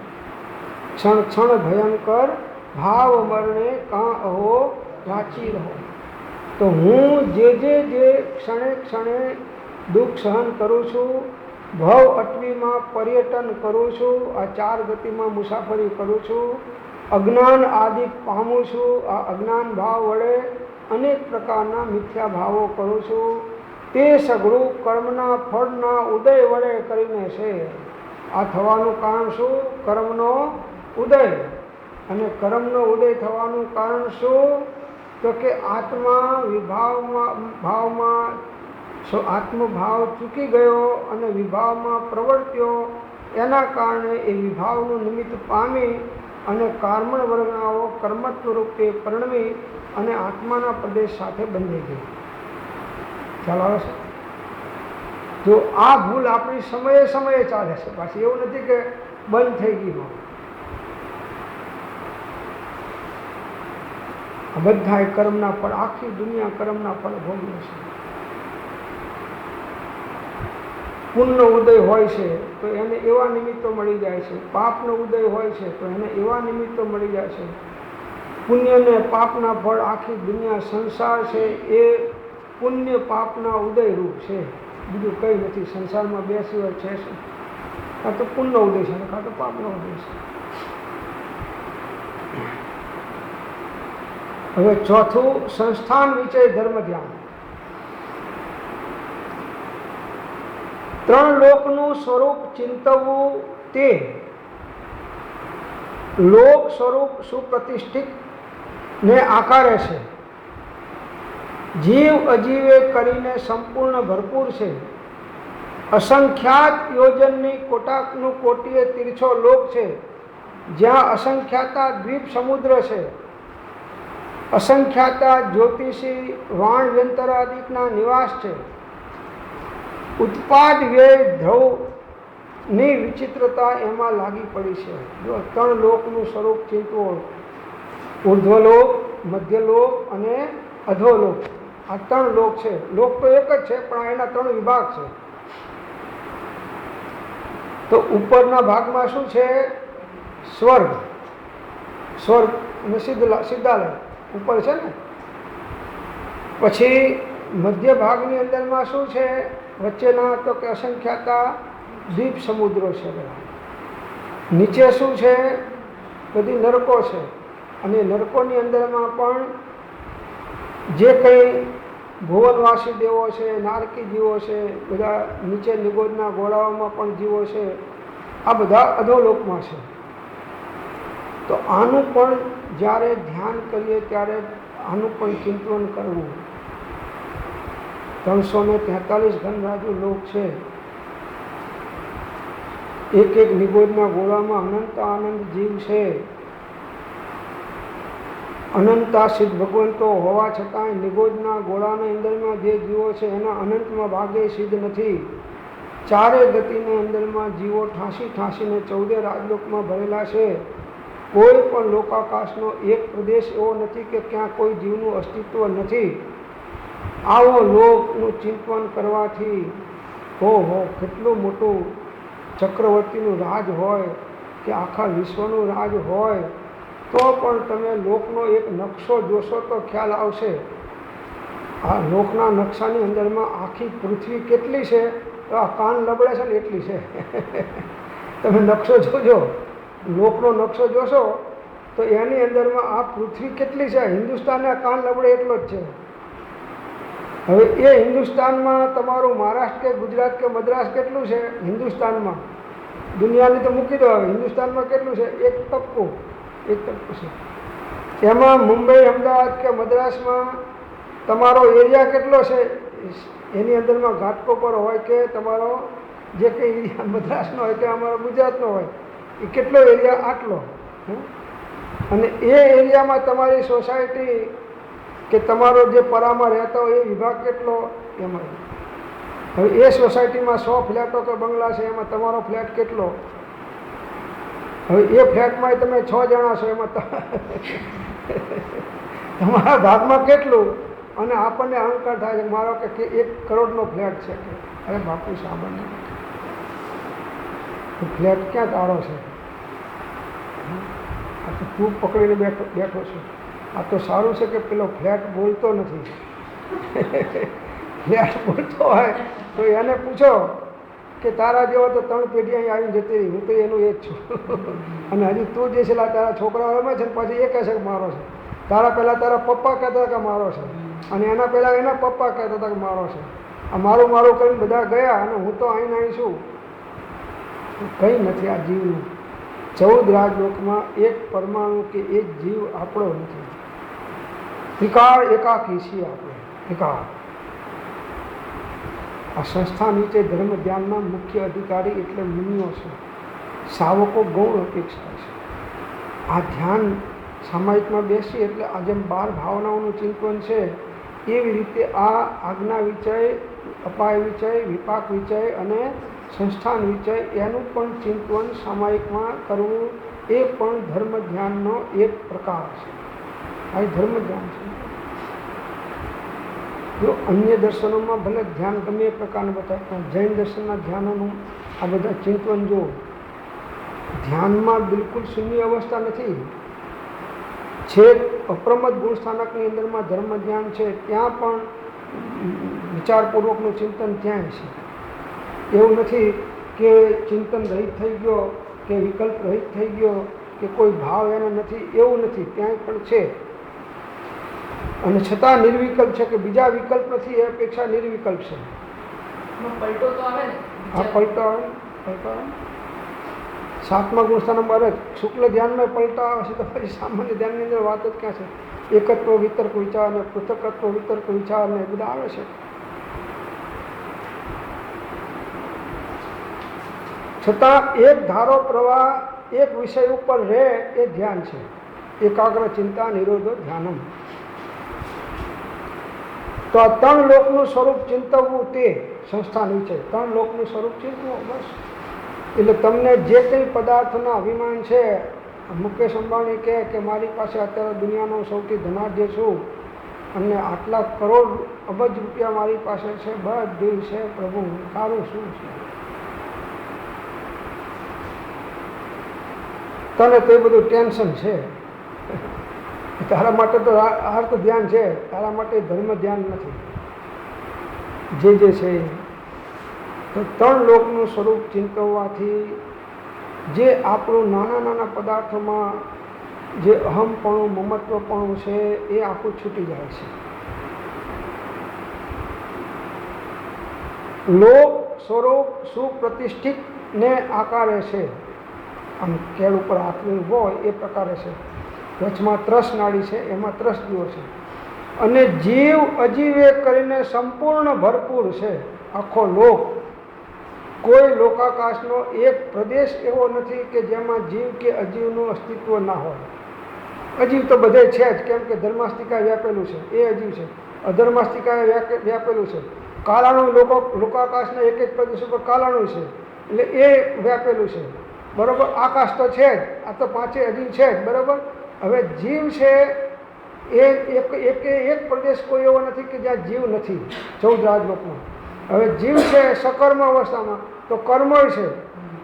ક્ષણ ક્ષણ ભયંકર ભાવ મરણે કાં અહો રાચી રહો. તો હું જે ક્ષણે ક્ષણે દુઃખ સહન કરું છું, ભવ અટવીમાં પર્યટન કરું છું, આ 4 ગતિમાં મુસાફરી કરું છું, અજ્ઞાન આદિ પામું છું, આ અજ્ઞાન ભાવ વડે અનેક પ્રકારના મિથ્યા ભાવો કરું છું, તે સઘળું કર્મના ફળના ઉદય વડે કરીને છે. આ થવાનું કારણ શું? કર્મનો ઉદય. અને કર્મનો ઉદય થવાનું કારણ શું? તો કે આત્મા ભાવમાં આત્મભાવ ચૂકી ગયો અને વિભાવમાં પ્રવર્ત્યો. એના કારણે એ વિભાવનું નિમિત્ત પામી અને કર્મણ વર્ગનાઓ કર્મત્વ રૂપે પરિણમી અને આત્માના પ્રદેશ સાથે બંધાઈ ગઈ. ખ્યાલ આવે છે? જો આ ભૂલ આપણી સમયે સમયે ચાલે છે, પાછી એવું નથી કે બંધ થઈ ગઈ હોય. બધા કર્મના ફળ, આખી દુનિયા કર્મના ફળ ભોગવે છે. પુણ્યનો ઉદય હોય છે તો એને એવા નિમિત્તો મળી જાય છે, પાપનો ઉદય હોય છે તો એને એવા નિમિત્તો મળી જાય છે. પુણ્ય ને પાપના ફળ આખી દુનિયા, સંસાર છે એ પુણ્ય પાપના ઉદય રૂપ છે, બીજું કંઈ નથી. સંસારમાં 2 સિવાય છે શું? કાં તો પુણ્યનો ઉદય છે, કાં તો પાપનો ઉદય છે. હવે ચોથું, સંસ્થાન વિષય ધર્મ ધ્યાન. 3 લોકનું સ્વરૂપ ચિંતવવું તે લોક સ્વરૂપ સુપ્રતિષ્ઠિત ને આકારે છે. જીવ અજીવે કરીને સંપૂર્ણ ભરપૂર છે. અસંખ્યાત યોજનની કોટાકનું કોટીએ તીર્છો લોક છે, જ્યાં અસંખ્યાતા દ્વીપ સમુદ્ર છે. અસંખ્યાતા જ્યોતિષી વાણ વ્યંતરાદિકના નિવાસ છે. ઉત્પાદ વ્યય ધ્રુવની વિચિત્રતા એમાં લાગી પડી છે. જો 3 લોકનું સ્વરૂપ ચિંતવો, ઉર્ધ્વલોક, મધ્યલોક અને અધોલોક. આ 3 લોક છે. લોક તો એક જ છે, પણ એના 3 વિભાગ છે. તો ઉપરના ભાગમાં શું છે? સ્વર્ગ અને સિદ્ધાલય ઉપર છે ને. પછી મધ્ય ભાગની અંદરમાં શું છે? વચ્ચેના તો કે અસંખ્યાતા દ્વીપ સમુદ્રો છે બધા. નીચે શું છે? બધી નરકો છે. અને નરકોની અંદરમાં પણ જે કંઈ ભુવનવાસી દેવો છે, નારકી જીવો છે, બધા નીચે નિગોદના ગોળાઓમાં પણ જીવો છે, આ બધા અધોલોકમાં છે. તો આનું પણ જ્યારે ધ્યાન કરીએ ત્યારે આનું પણ ચિંતન કરવું. 343 ઘનરાજુ લોક છે, એક એક નિગોદના ગોળામાં અનંત આનંદ જીવ છે. અનંતા સિદ્ધ ભગવંતો હોવા છતાંય નિગોદના ગોળાની અંદરમાં જે જીવો છે એના અનંતમાં ભાગે સિદ્ધ નથી. ચારે ગતિની અંદરમાં જીવો ઠાંસી ઠાંસીને 14 રાજલોકમાં ભરેલા છે. કોઈ પણ લોકાકાશનો એક પ્રદેશ એવો નથી કે ક્યાં કોઈ જીવનું અસ્તિત્વ નથી. આવો લોકનું ચિંતન કરવાથી ઓહો કેટલું મોટું ચક્રવર્તીનું રાજ હોય કે આખા વિશ્વનું રાજ હોય તો પણ તમે લોકનો એક નકશો જોશો તો ખ્યાલ આવશે. આ લોકના નકશાની અંદરમાં આખી પૃથ્વી કેટલી છે તો આ કાન લબડે છે ને એટલી છે. તમે નકશો જોજો, લોકનો નકશો જોશો તો એની અંદરમાં આ પૃથ્વી કેટલી છે. હિન્દુસ્તાનના કાન લબડે એટલો જ છે. હવે એ હિન્દુસ્તાનમાં તમારું મહારાષ્ટ્ર કે ગુજરાત કે મદ્રાસ કેટલું છે હિન્દુસ્તાનમાં, દુનિયાની તો મૂકી દો, હવે હિન્દુસ્તાનમાં કેટલું છે? એક ટપકું છે. એમાં મુંબઈ, અમદાવાદ કે મદ્રાસમાં તમારો એરિયા કેટલો છે એની અંદરમાં ઘાટકોપર હોય કે તમારો જે કંઈ એરિયા મદ્રાસનો હોય કે અમારો ગુજરાતનો હોય એ કેટલો એરિયા આટલો. અને એ એરિયામાં તમારી સોસાયટી કે તમારો જે પરામાં રહેતો હોય એ વિભાગ કેટલો એમાં. હવે એ સોસાયટીમાં 100 ફ્લેટો કે બંગલા છે, એમાં તમારો ફ્લેટ કેટલો? હવે એ ફ્લેટમાં તમે 6 જણા છો, એમાં તમારા ભાગમાં કેટલું? અને આપણને અહંકાર થાય છે મારો કે 1 કરોડનો ફ્લેટ છે. કે અરે બાપુ સાંભળને, ફ્લેટ ક્યાં તારો છે? આ તો તું પકડીને બેઠો છે. આ તો સારું છે કે પેલો ફ્લેટ બોલતો નથી. ફ્લેટ બોલતો હોય તો એને પૂછો કે તારા જેવો તો 3 પેઢી અહીં આવીને જતી રહી, હું તો એનું એ જ છું. અને હજી તું જે છે તારા છોકરાઓ રમે છે ને પછી એ કહેશે કે મારો છે. તારા પહેલાં તારા પપ્પા કહેતા કે મારો છે, અને એના પહેલાં એના પપ્પા કહેતા હતા કે મારો છે. આ મારું મારું કરીને બધા ગયા અને હું તો અહીં અહીં છું. કંઈ નથી આ જીવનું. 14 રાજલોકમાં એક પરમાણુ કે એક જીવ આપણો નથી. ત્રિકાળ એકાકી છીએ આપણે, ત્રિકાળ. આ સંસ્થા નીચે ધર્મ ધ્યાનના મુખ્ય અધિકારી એટલે મુનિઓ છે, સાવકો ગૌણ અપેક્ષા છે. આ ધ્યાન સામાયિકમાં બેસી એટલે આ જેમ 12 ભાવનાઓનું ચિંતન છે એવી રીતે આ આજ્ઞા વિચય, અપાય વિચય, વિપાક વિચય અને સંસ્થાન વિચય એનું પણ ચિંતન સામાયિકમાં કરવું એ પણ ધર્મ ધ્યાનનો એક પ્રકાર છે. આ ધર્મ ધ્યાન છે. જો અન્ય દર્શનોમાં ભલે ધ્યાન ગમે એ પ્રકારનું બતાવે, પણ જૈન દર્શનના ધ્યાનોનું આ બધા ચિંતન જો ધ્યાનમાં બિલકુલ શૂન્ય અવસ્થા નથી. છે અપ્રમદ ગુણસ્થાનકની અંદરમાં ધર્મ ધ્યાન છે, ત્યાં પણ વિચારપૂર્વકનું ચિંતન ત્યાં છે. એવું નથી કે ચિંતન રહિત થઈ ગયો કે વિકલ્પ રહિત થઈ ગયો કે કોઈ ભાવ એને નથી, એવું નથી. ત્યાં પણ છે અને છતાં નિર્વિકલ્પ છે કે બીજા વિકલ્પ નથી એ અપેક્ષા નિર્વિકલ્પ છે. પલટો તો આવે ને? હા, પલટો આવે, પલટો આવે. 7મા ગુણસ્થાનમાં બરે શુક્લ ધ્યાનમાં પલટા આવે છે તો પછી સામાન્ય ધ્યાનની અંદર વાત જ ક્યાં છે? એકત્વ વિતર્ક વિચાર ને પૃથકત્વ વિતર્ક વિચાર ને એ બધા આવે છે. છતાં એક ધારો પ્રવાહ એક વિષય ઉપર રહે એ ધ્યાન છે. એકાગ્ર ચિંતા નિરોધો ધ્યાનમ. તો આ 3 લોકનું સ્વરૂપ ચિંતવવું તે સંસ્થાન વિશે 3 લોકનું સ્વરૂપ ચિંતવું બસ. એટલે તમને જે કંઈ પદાર્થના અભિમાન છે, મુકેશ અંબાણી કહે કે મારી પાસે અત્યારે દુનિયાનો સૌથી ધનાઢ્ય છું અને આટલા કરોડ અબજ રૂપિયા મારી પાસે છે, બધું છે, પ્રભુ તારું શું છે? તને તો એ બધું ટેન્શન છે. તારા માટે તો આર્થ ધ્યાન છે, તારા માટે ધર્મ ધ્યાન નથી. જે છે તો 3 લોકનું સ્વરૂપ ચિંતવવાથી જે આપણું નાના નાના પદાર્થોમાં જે અહમપણું, મમત્વપણું છે એ આખું છૂટી જાય છે. લોક સ્વરૂપ સુપ્રતિષ્ઠિત ને આકારે છે, આમ કેળ ઉપર આકરેલું હોય એ પ્રકારે છે. વચમાં ત્રસ નાડી છે, એમાં ત્રસદીઓ છે. અને જીવ અજીવે કરીને સંપૂર્ણ ભરપૂર છે આખો લોક. કોઈ લોકાકાશનો એક પ્રદેશ એવો નથી કે જેમાં જીવ કે અજીવનું અસ્તિત્વ ના હોય. અજીવ તો બધે છે જ, કેમ કે ધર્માસ્તિકા વ્યાપેલું છે એ અજીવ છે, અધર્માસ્તિકાએ વ્યાપેલું છે. કાલાણુ લોકાકાશના એક એક પ્રદેશ ઉપર કાલાણુ છે એટલે એ વ્યાપેલું છે, બરાબર. આકાશ તો છે જ, આ તો પાંચે અજીવ છે જ, બરાબર. હવે જીવ છે એ એક પ્રદેશ કોઈ એવો નથી કે જ્યાં જીવ નથી 14 રાજલોકમાં. હવે જીવ છે સકર્મ અવસ્થામાં તો કર્મોય છે,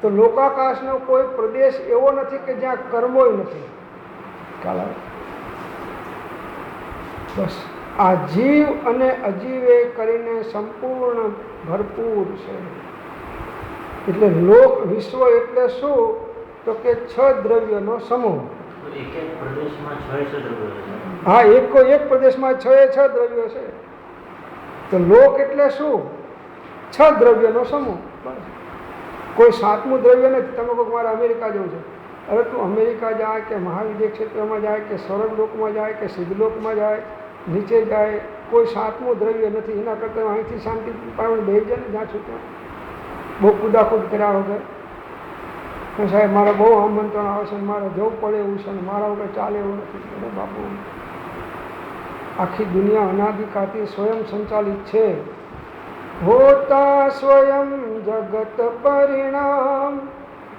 તો લોકાકાશનો કોઈ પ્રદેશ એવો નથી કે જ્યાં કર્મોય નથી. બસ આ જીવ અને અજીવે કરીને સંપૂર્ણ ભરપૂર છે. એટલે લોક વિશ્વ એટલે શું? તો કે 6 દ્રવ્યનો સમૂહ. હા, એક પ્રદેશમાં 6 દ્રવ્યો છે. તો લોક એટલે શું? 6 દ્રવ્યનો સમૂહ. બસ કોઈ 7મું દ્રવ્ય નથી. તમે કહો મારે અમેરિકા જવું છે, અરે તું અમેરિકા જાય કે મહાવિદ્ય ક્ષેત્રમાં જાય કે સ્વર્ગલોકમાં જાય કે સિદ્ધલોકમાં જાય, નીચે જાય, કોઈ 7મું દ્રવ્ય નથી. એના કરતાં અહીંથી શાંતિ પામણ બેસી જાય ને જ્યાં છૂટ્યા, બહુ કુદાકુદ કર્યા વગર. સાહેબ મારે બહુ આમંત્રણ આવે છે, મારે જવું પડે એવું છે, મારા વગર ચાલે એવું નથી. અરે બાપુ, આખી દુનિયા અનાદિકાળથી સ્વયં સંચાલિત છે. હોતા સ્વયં જગત પરિણામ,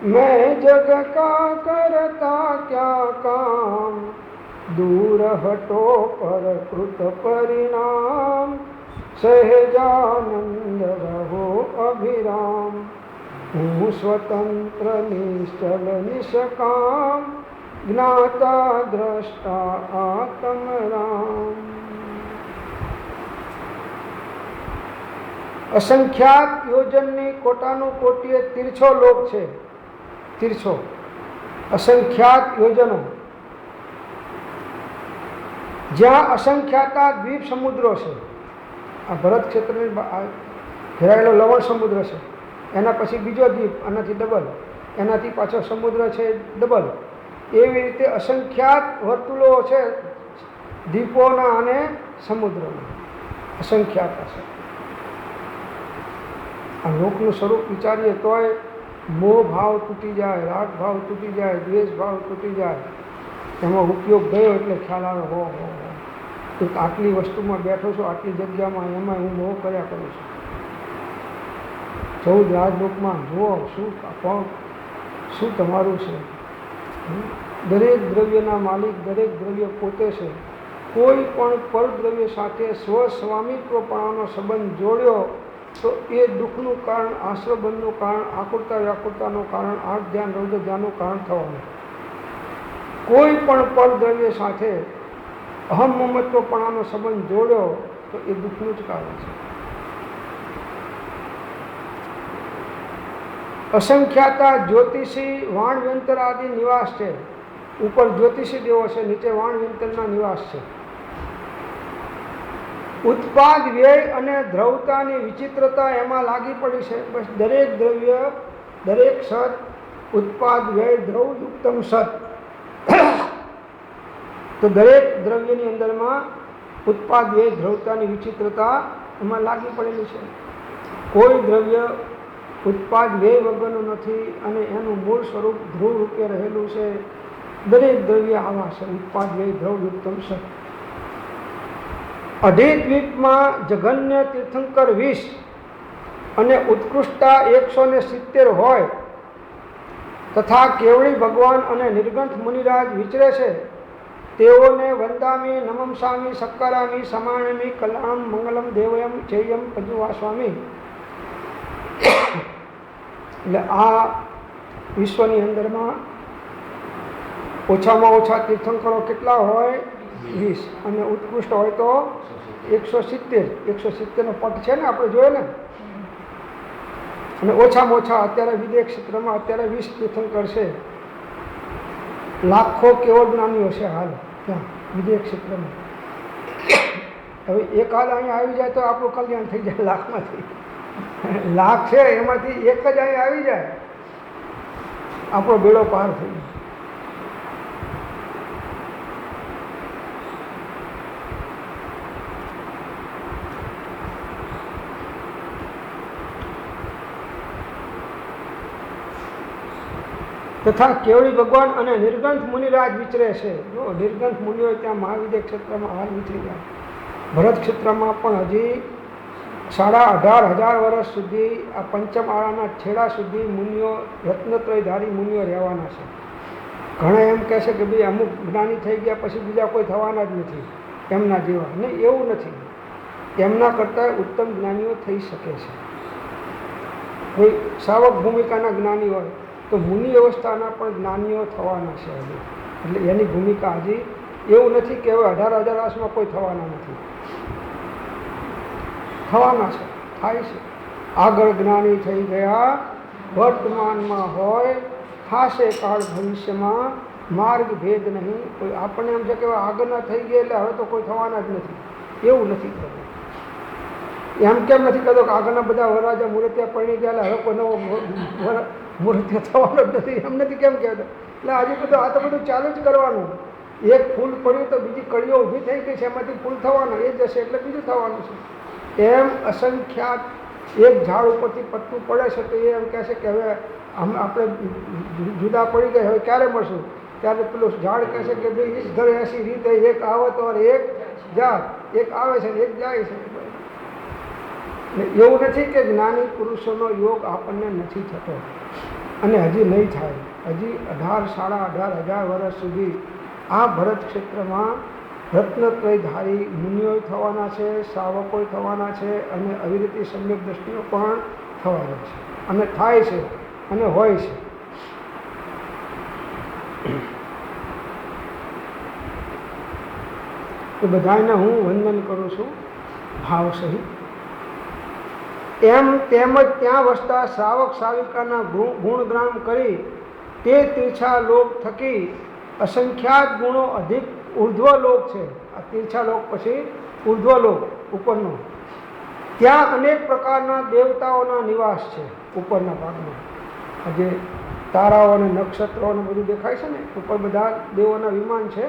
मैं जग का करता क्या काम, दूर हटो पर कृत परिणाम, सहजानंद रहो अभिराम, हूँ स्वतंत्र निश्चल निष्काम, ज्ञाता द्रष्टा आत्म राम. અસંખ્યાત યોજનની કોટાનું કોટીએ તીર્છો લોક છે. તીર્છો અસંખ્યાત યોજનો, જ્યાં અસંખ્યાતા દ્વીપ સમુદ્રો છે. આ ભરત ક્ષેત્રની ઘેરાયેલો લવણ સમુદ્ર છે, એના પછી બીજો દ્વીપ, આનાથી ડબલ, એનાથી પાછો સમુદ્ર છે ડબલ. એવી રીતે અસંખ્યાત વર્તુળો છે દ્વીપોના અને સમુદ્રના, અસંખ્યાત છે. આ લોકનું સ્વરૂપ વિચારીએ તોય મોહ ભાવ તૂટી જાય, રાગ ભાવ તૂટી જાય, દ્વેષ ભાવ તૂટી જાય. એમાં ઉપયોગ ગયો એટલે ખ્યાલ આવે, હો એક આટલી વસ્તુમાં બેઠો છું, આટલી જગ્યામાં, એમાં હું મોહ કર્યા કરું છું. 14 રાજલોકમાં જુઓ શું તમારું છે. દરેક દ્રવ્યના માલિક, દરેક દ્રવ્ય પોતે છે. કોઈ પણ પરદ્રવ્ય સાથે સ્વસ્વામિત્વપણાનો સંબંધ જોડ્યો તો એ દુઃખનું કારણ, આશ્રબંધનું કારણ, આકુરતા વ્યાકુરતાનું કારણ, આઠ ધ્યાન રૌદ્ર ધ્યાનનું કારણ થવાનું. કોઈ પણ પરદ્રવ્ય સાથે અહમ મમત્વપણાનો સંબંધ જોડ્યો તો એ દુઃખનું જ કારણ છે. અસંખ્યાતા જ્યોતિષી વાણવ્યંતર આદિ નિવાસ છે. ઉપર જ્યોતિષી દેવો છે, નીચે વાણવ્યંતરના નિવાસ છે. ઉત્પાદ વ્યય અને દ્રવતાની વિચિત્રતા એમાં લાગી પડી છે. બસ દરેક દ્રવ્ય, દરેક સત, ઉત્પાદ વ્યય દ્રવ યુક્તમ સત. તો દરેક દ્રવ્યની અંદરમાં ઉત્પાદ વ્યય દ્રવતાની વિચિત્રતા એમાં લાગી પડેલી છે. કોઈ દ્રવ્ય ઉત્પાદ વ્યય વગરનું નથી અને એનું મૂળ સ્વરૂપ ધ્રુવ રૂપે રહેલું છે. દરેક દ્રવ્ય આવા છે, ઉત્પાદ વ્યય દ્રવ યુક્તમ સત. અઢી દ્વીપમાં જઘન્ય તીર્થંકર 20 અને ઉત્કૃષ્ટતા 170 હોય તથા કેવળી ભગવાન અને નિર્ગંઠ મુનિરાજ વિચરે છે. તેઓને વંદામી, નમમસામી, સક્કરામી, સમાણમી, કલ્યાણમ, મંગલમ, દેવયમ, ચેયમ, પજુવાસ્વામી. એટલે આ વિશ્વની અંદરમાં ઓછામાં ઓછા તીર્થંકરો કેટલા હોય? 20. અને ઉત્કૃષ્ટ હોય તો 170. 170નો પટ છે ને, આપણે જોયે ને. અને ઓછામાં ઓછા અત્યારે વિદેશ ક્ષેત્રમાં અત્યારે 20 તીર્થંકર છે. લાખો કેવળ જ્ઞાનીઓ છે હાલ ત્યાં વિદેશ ક્ષેત્રમાં. હવે એક હાલ અહીંયા આવી જાય તો આપણું કલ્યાણ થઈ જાય લાખમાંથી. લાખ છે એમાંથી એક જ અહીં આવી જાય, આપણો બેડો પાર થઈ જાય. તથા કેવળી ભગવાન અને નિર્ગંથ મુનિરાજ વિચરે છે. જો નિર્ગંથ મુનિઓ ત્યાં મહાવિદ્ય ક્ષેત્રમાં હાલ વિચરી ગયા. ભરત ક્ષેત્રમાં પણ હજી 18,500 વર્ષ સુધી આ પંચમ આળાના છેડા સુધી મુનિઓ, રત્નત્રયધારી મુનિઓ રહેવાના છે. ઘણા એમ કહે છે કે ભાઈ અમુક જ્ઞાની થઈ ગયા પછી બીજા કોઈ થવાના જ નથી એમના જેવા. નહીં, એવું નથી. એમના કરતાં ઉત્તમ જ્ઞાનીઓ થઈ શકે છે. કોઈ સાવક ભૂમિકાના જ્ઞાની હોય તો મુનિ અવસ્થાના પણ જ્ઞાનીઓ થવાના છે હજી. એટલે એની ભૂમિકા હજી એવું નથી કે હવે 18,000 વર્ષમાં કોઈ થવાના નથી. થવાના છે, થાય છે. આગળ જ્ઞાની થઈ ગયા, વર્તમાનમાં હોય, થાશે કાળ ભવિષ્યમાં, માર્ગ ભેદ નહીં. કોઈ આપણને એમ છે કે આગળના થઈ ગયા એટલે હવે તો કોઈ થવાના જ નથી, એવું નથી કરવું. એમ કેમ નથી કહેતો કે આગળના બધા વરરાજા મૂર્તિયા પરણી ગયા એટલે હવે કોઈ નવો મૂર્તિયા થવાનો જ નથી, એમ નથી કેમ કહેતો. એટલે આજે બધું આ તો બધું ચાલુ જ કરવાનું. એક ફૂલ પડ્યું તો બીજી કળીઓ ઊભી થઈ ગઈ છે, એમાંથી ફૂલ થવાનું, એ જશે એટલે બીજું થવાનું છે. એમ અસંખ્યાત એક ઝાડ ઉપરથી પત્તું પડે છે તો એ એમ કહે છે કે હવે આપણે જુદા પડી ગયા, હવે ક્યારે મળશું? ત્યારે પેલું ઝાડ કહે છે કે ભાઈ ઈસ ઘર એસી રીતે એક આવત और એક ઝાડ, એક આવે છે ને એક જાય છે. એવું નથી કે જ્ઞાની પુરુષોનો યોગ આપણને નથી થતો અને હજી નહીં થાય. હજી 18,500 વર્ષ સુધી આ ભરત ક્ષેત્રમાં રત્નત્રયધારી મુનિઓ થવાના છે, શ્રાવકો થવાના છે અને અવિરતિ સમ્યક દ્રષ્ટિઓ પણ થવાના છે અને થાય છે અને હોય છે. એ બધાને હું વંદન કરું છું ભાવ સહિત. એમ તેમજ ત્યાં વસતા શ્રાવક શ્રાવિકાના ગુણગ્રામ કરી તે તીર્છા લોક થકી અસંખ્યાત ગુણો અધિક ઉર્ધ્વલોક છે. આ તીર્છાલોક પછી ઉર્ધ્વલોક ઉપરનો, ત્યાં અનેક પ્રકારના દેવતાઓના નિવાસ છે. ઉપરના ભાગમાં આજે તારાઓ અને નક્ષત્રો ને બધું દેખાય છે ને, ઉપર બધા દેવોના વિમાન છે.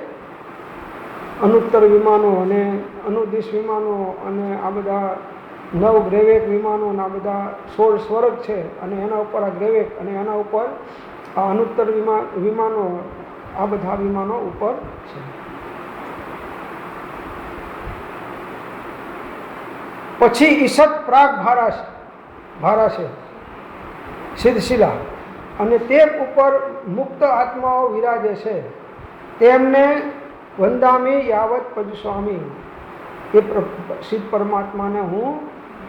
અનુત્તર વિમાનો અને અનુદિશ વિમાનો અને આ બધા 9 ગ્રેવેક વિમાનો અને આ બધા 16 સ્વર્ગ છે અને એના ઉપર આ ગ્રેવેક અને એના ઉપર આ અનુત્તર વિમાનો, આ બધા વિમાનો ઉપર છે. પછી ઈશત પ્રાગ ભારા છે સિદ્ધશિલા, અને તે ઉપર મુક્ત આત્માઓ વિરાજે છે. તેમને વંદામી યાવત પદસ્વામી, એ સિદ્ધ પરમાત્માને હું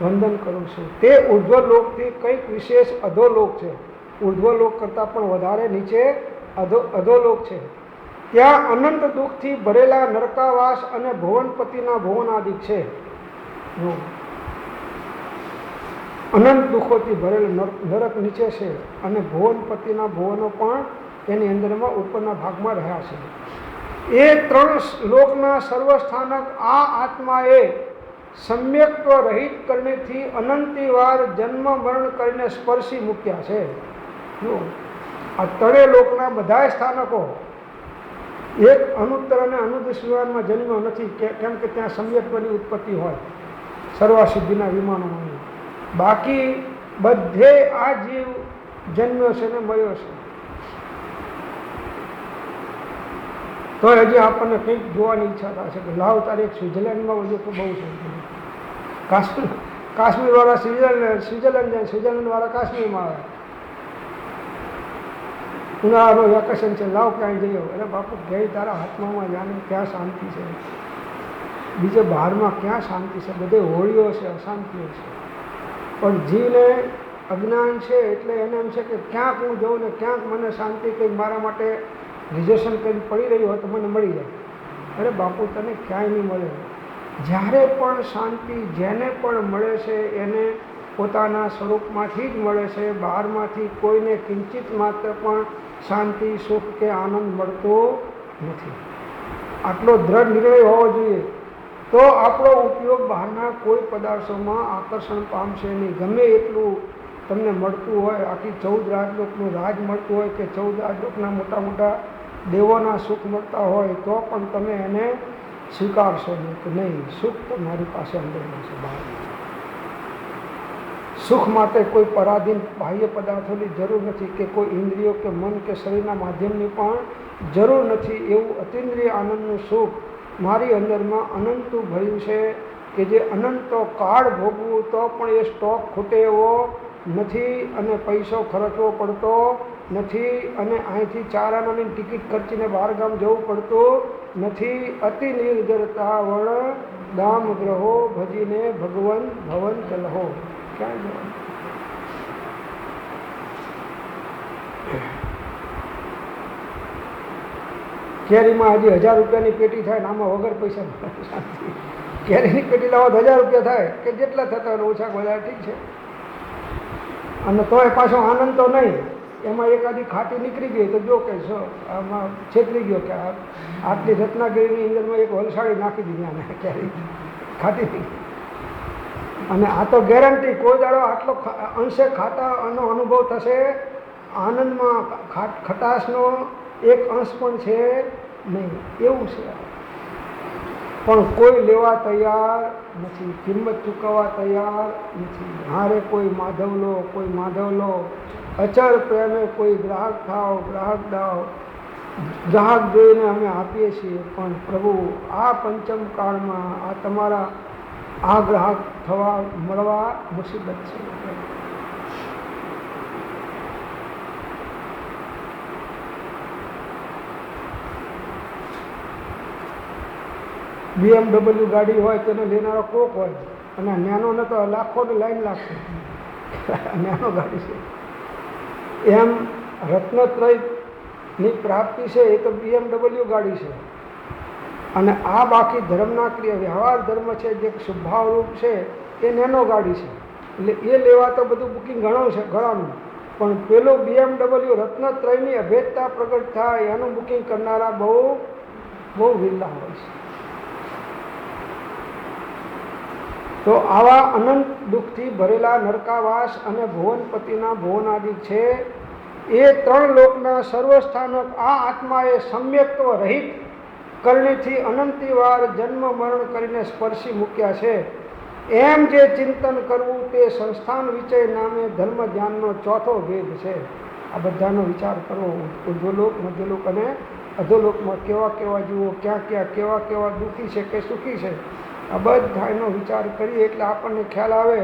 વંદન કરું છું. તે ઉર્ધ્વલોકથી કંઈક વિશેષ અધોલોક છે. ઉર્ધ્વલોક કરતાં પણ વધારે નીચે અધોલોક છે. ત્યાં અનંત દુઃખથી ભરેલા નરકાવાસ અને ભુવનપતિના ભુવનાદિક છે. અનંત દુઃખોથી ભરેલા નરક નીચે છે અને ભુવનપતિના ભુવનો પણ એની અંદરમાં ઉપરના ભાગમાં રહ્યા છે. એ 3 લોકના સર્વસ્થાનક આ આત્માએ સમ્યક્ત્વ રહિત કરણેથી અનંતી વાર જન્મ મરણ કરીને સ્પર્શી મૂક્યા છે. આ 3 લોકના બધા સ્થાનકો એક અનુત્તર અને અનુદિશ વિમાનમાં જન્મ્યો નથી, કેમ કે ત્યાં સમ્યક્ત્વની ઉત્પત્તિ હોય સર્વસિદ્ધિના વિમાનોમાં. બાકી બધે આ જીવ જન્મ્યો છે ને મળ્યો છે. તો હજી આપણને કંઈક જોવાની ઈચ્છા થશે કે લાવ તારે એક સ્વિટ્ઝરલેન્ડમાં વધુ તો બહુ છે. કાશ્મીરવાળા સ્વિટ્ઝરલેન્ડ જાય, સ્વિટ્ઝરલેન્ડવાળા કાશ્મીરમાં આવે. ઉનાળાનો વેકેશન છે, લાવ ક્યાંય જઈએ. અરે બાપુ ગઈ તારા હાથમાં જાણે ક્યાં શાંતિ છે, બીજે બહારમાં ક્યાં શાંતિ છે. બધે હોળીઓ છે, અશાંતિઓ છે. પણ જીવને અજ્ઞાન છે એટલે એને એમ છે કે ક્યાંક હું જાઉં ને ક્યાંક મને શાંતિ કંઈક મારા માટે રિઝર્વેશન કંઈક પડી રહ્યું હોય તો મને મળી જાય. અરે બાપુ તને ક્યાંય નહીં મળે. જ્યારે પણ શાંતિ જેને પણ મળે છે એને પોતાના સ્વરૂપમાંથી જ મળે છે. બહારમાંથી કોઈને કિંચિત માત્ર પણ શાંતિ, સુખ કે આનંદ મળતો નથી. આટલો દ્રઢ નિર્ણય હોવો જોઈએ તો આપણો ઉપયોગ બહારના કોઈ પદાર્થોમાં આકર્ષણ પામશે નહીં. ગમે એટલું તમને મળતું હોય, આખી 14 રાજલોકનું રાજ મળતું હોય કે 14 રાજલોકના મોટા મોટા દેવોના સુખ મળતા હોય, તો પણ તમે એને સ્વીકારશો નહીં કે નહીં, સુખ તમારી પાસે અંદરમાં છે, બહાર નથી. સુખ માટે કોઈ પરાધીન બાહ્ય પદાર્થોની જરૂર નથી કે કોઈ ઇન્દ્રિયો કે મન કે શરીરના માધ્યમની પણ જરૂર નથી. એવું અતિન્દ્રિય આનંદનું સુખ મારી અંદરમાં અનંતું ભર્યું છે કે જે અનંતો કાળ ભોગવું તો પણ એ સ્ટોક ખૂટે એવો નથી અને પૈસો ખર્ચવો પડતો નથી અને અહીંથી 4 આનાની ટિકિટ ખર્ચીને બહારગામ જવું પડતું નથી. અતિ નિર્જરતા વણ દામ ગ્રહો ભજીને ભગવન ભવન ચલહો. ક્યાં જવાનું? કેરીમાં હજી 1000 રૂપિયાની પેટી થાય ને આમાં વગર પૈસા કેરીની પેટી લાવો 1000 રૂપિયા થાય કે જેટલા થતા હોય ઓછા બધા ઠીક છે. અને તોય પાછો આનંદ તો નહીં. એમાં એકાદી ખાટી નીકળી ગઈ તો જો કે આમાં છેતરી ગયો કે આટલી રત્નાગીરીની અંદરમાં એક વલસાડી નાખી દીધી આને કેરી ખાટી નીકળી. અને આ તો ગેરંટી કોઈ દાડો આટલો અંશે ખાટાનો અનુભવ થશે. આનંદમાં ખટાશનો એક અંશ પણ છે નહીં, એવું છે. પણ કોઈ લેવા તૈયાર નથી, કિંમત ચૂકવવા તૈયાર નથી. હારે કોઈ માધવ લો, કોઈ માધવ લો, અચળ પ્રેમે કોઈ ગ્રાહક થાવ, ગ્રાહક દાવ. ગ્રાહક જોઈને અમે આપીએ છીએ, પણ પ્રભુ આ પંચમ કાળમાં આ તમારા આ ગ્રાહક થવા મળવા મુસીબત છે. BMW ગાડી હોય તેને લેનારો કોક હોય અને નાનો ન તો લાખોની લાઈન લાગશે. નાનો ગાડી છે. એમ રત્નત્રયની પ્રાપ્તિ છે એ તો BMW ગાડી છે. અને આ બાકી ધર્મના ક્રિયા વ્યવહાર ધર્મ છે જે સ્વભાવરૂપ છે એ નેનો ગાડી છે. એટલે એ લેવા તો બધું બુકિંગ ઘણું છે, ઘણાનું. પણ પેલું BMW રત્નત્રયની અભેદતા પ્રગટ થાય એનું બુકિંગ કરનારા બહુ બહુ વિરલા હોય છે. તો આવા અનંત દુઃખથી ભરેલા નરકાવાસ અને ભુવનપતિના ભુવનાદિક છે એ 3 લોકના સર્વસ્થાનક આ આત્માએ સમ્યક્ત્વ રહિત કરણીથી અનંતિવાર જન્મ મરણ કરીને સ્પર્શી મૂક્યા છે. એમ જે ચિંતન કરવું તે સંસ્થાન વિચય નામે ધર્મ ધ્યાનનો ચોથો ભેદ છે. આ બધાનો વિચાર કરવો. ઉર્ધ્વલોક, મધ્યલોક અને અધોલોકમાં કેવા કેવા જીવો ક્યાં ક્યાં કેવા કેવા દુઃખી છે કે સુખી છે, આ બધાનો વિચાર કરીએ એટલે આપણને ખ્યાલ આવે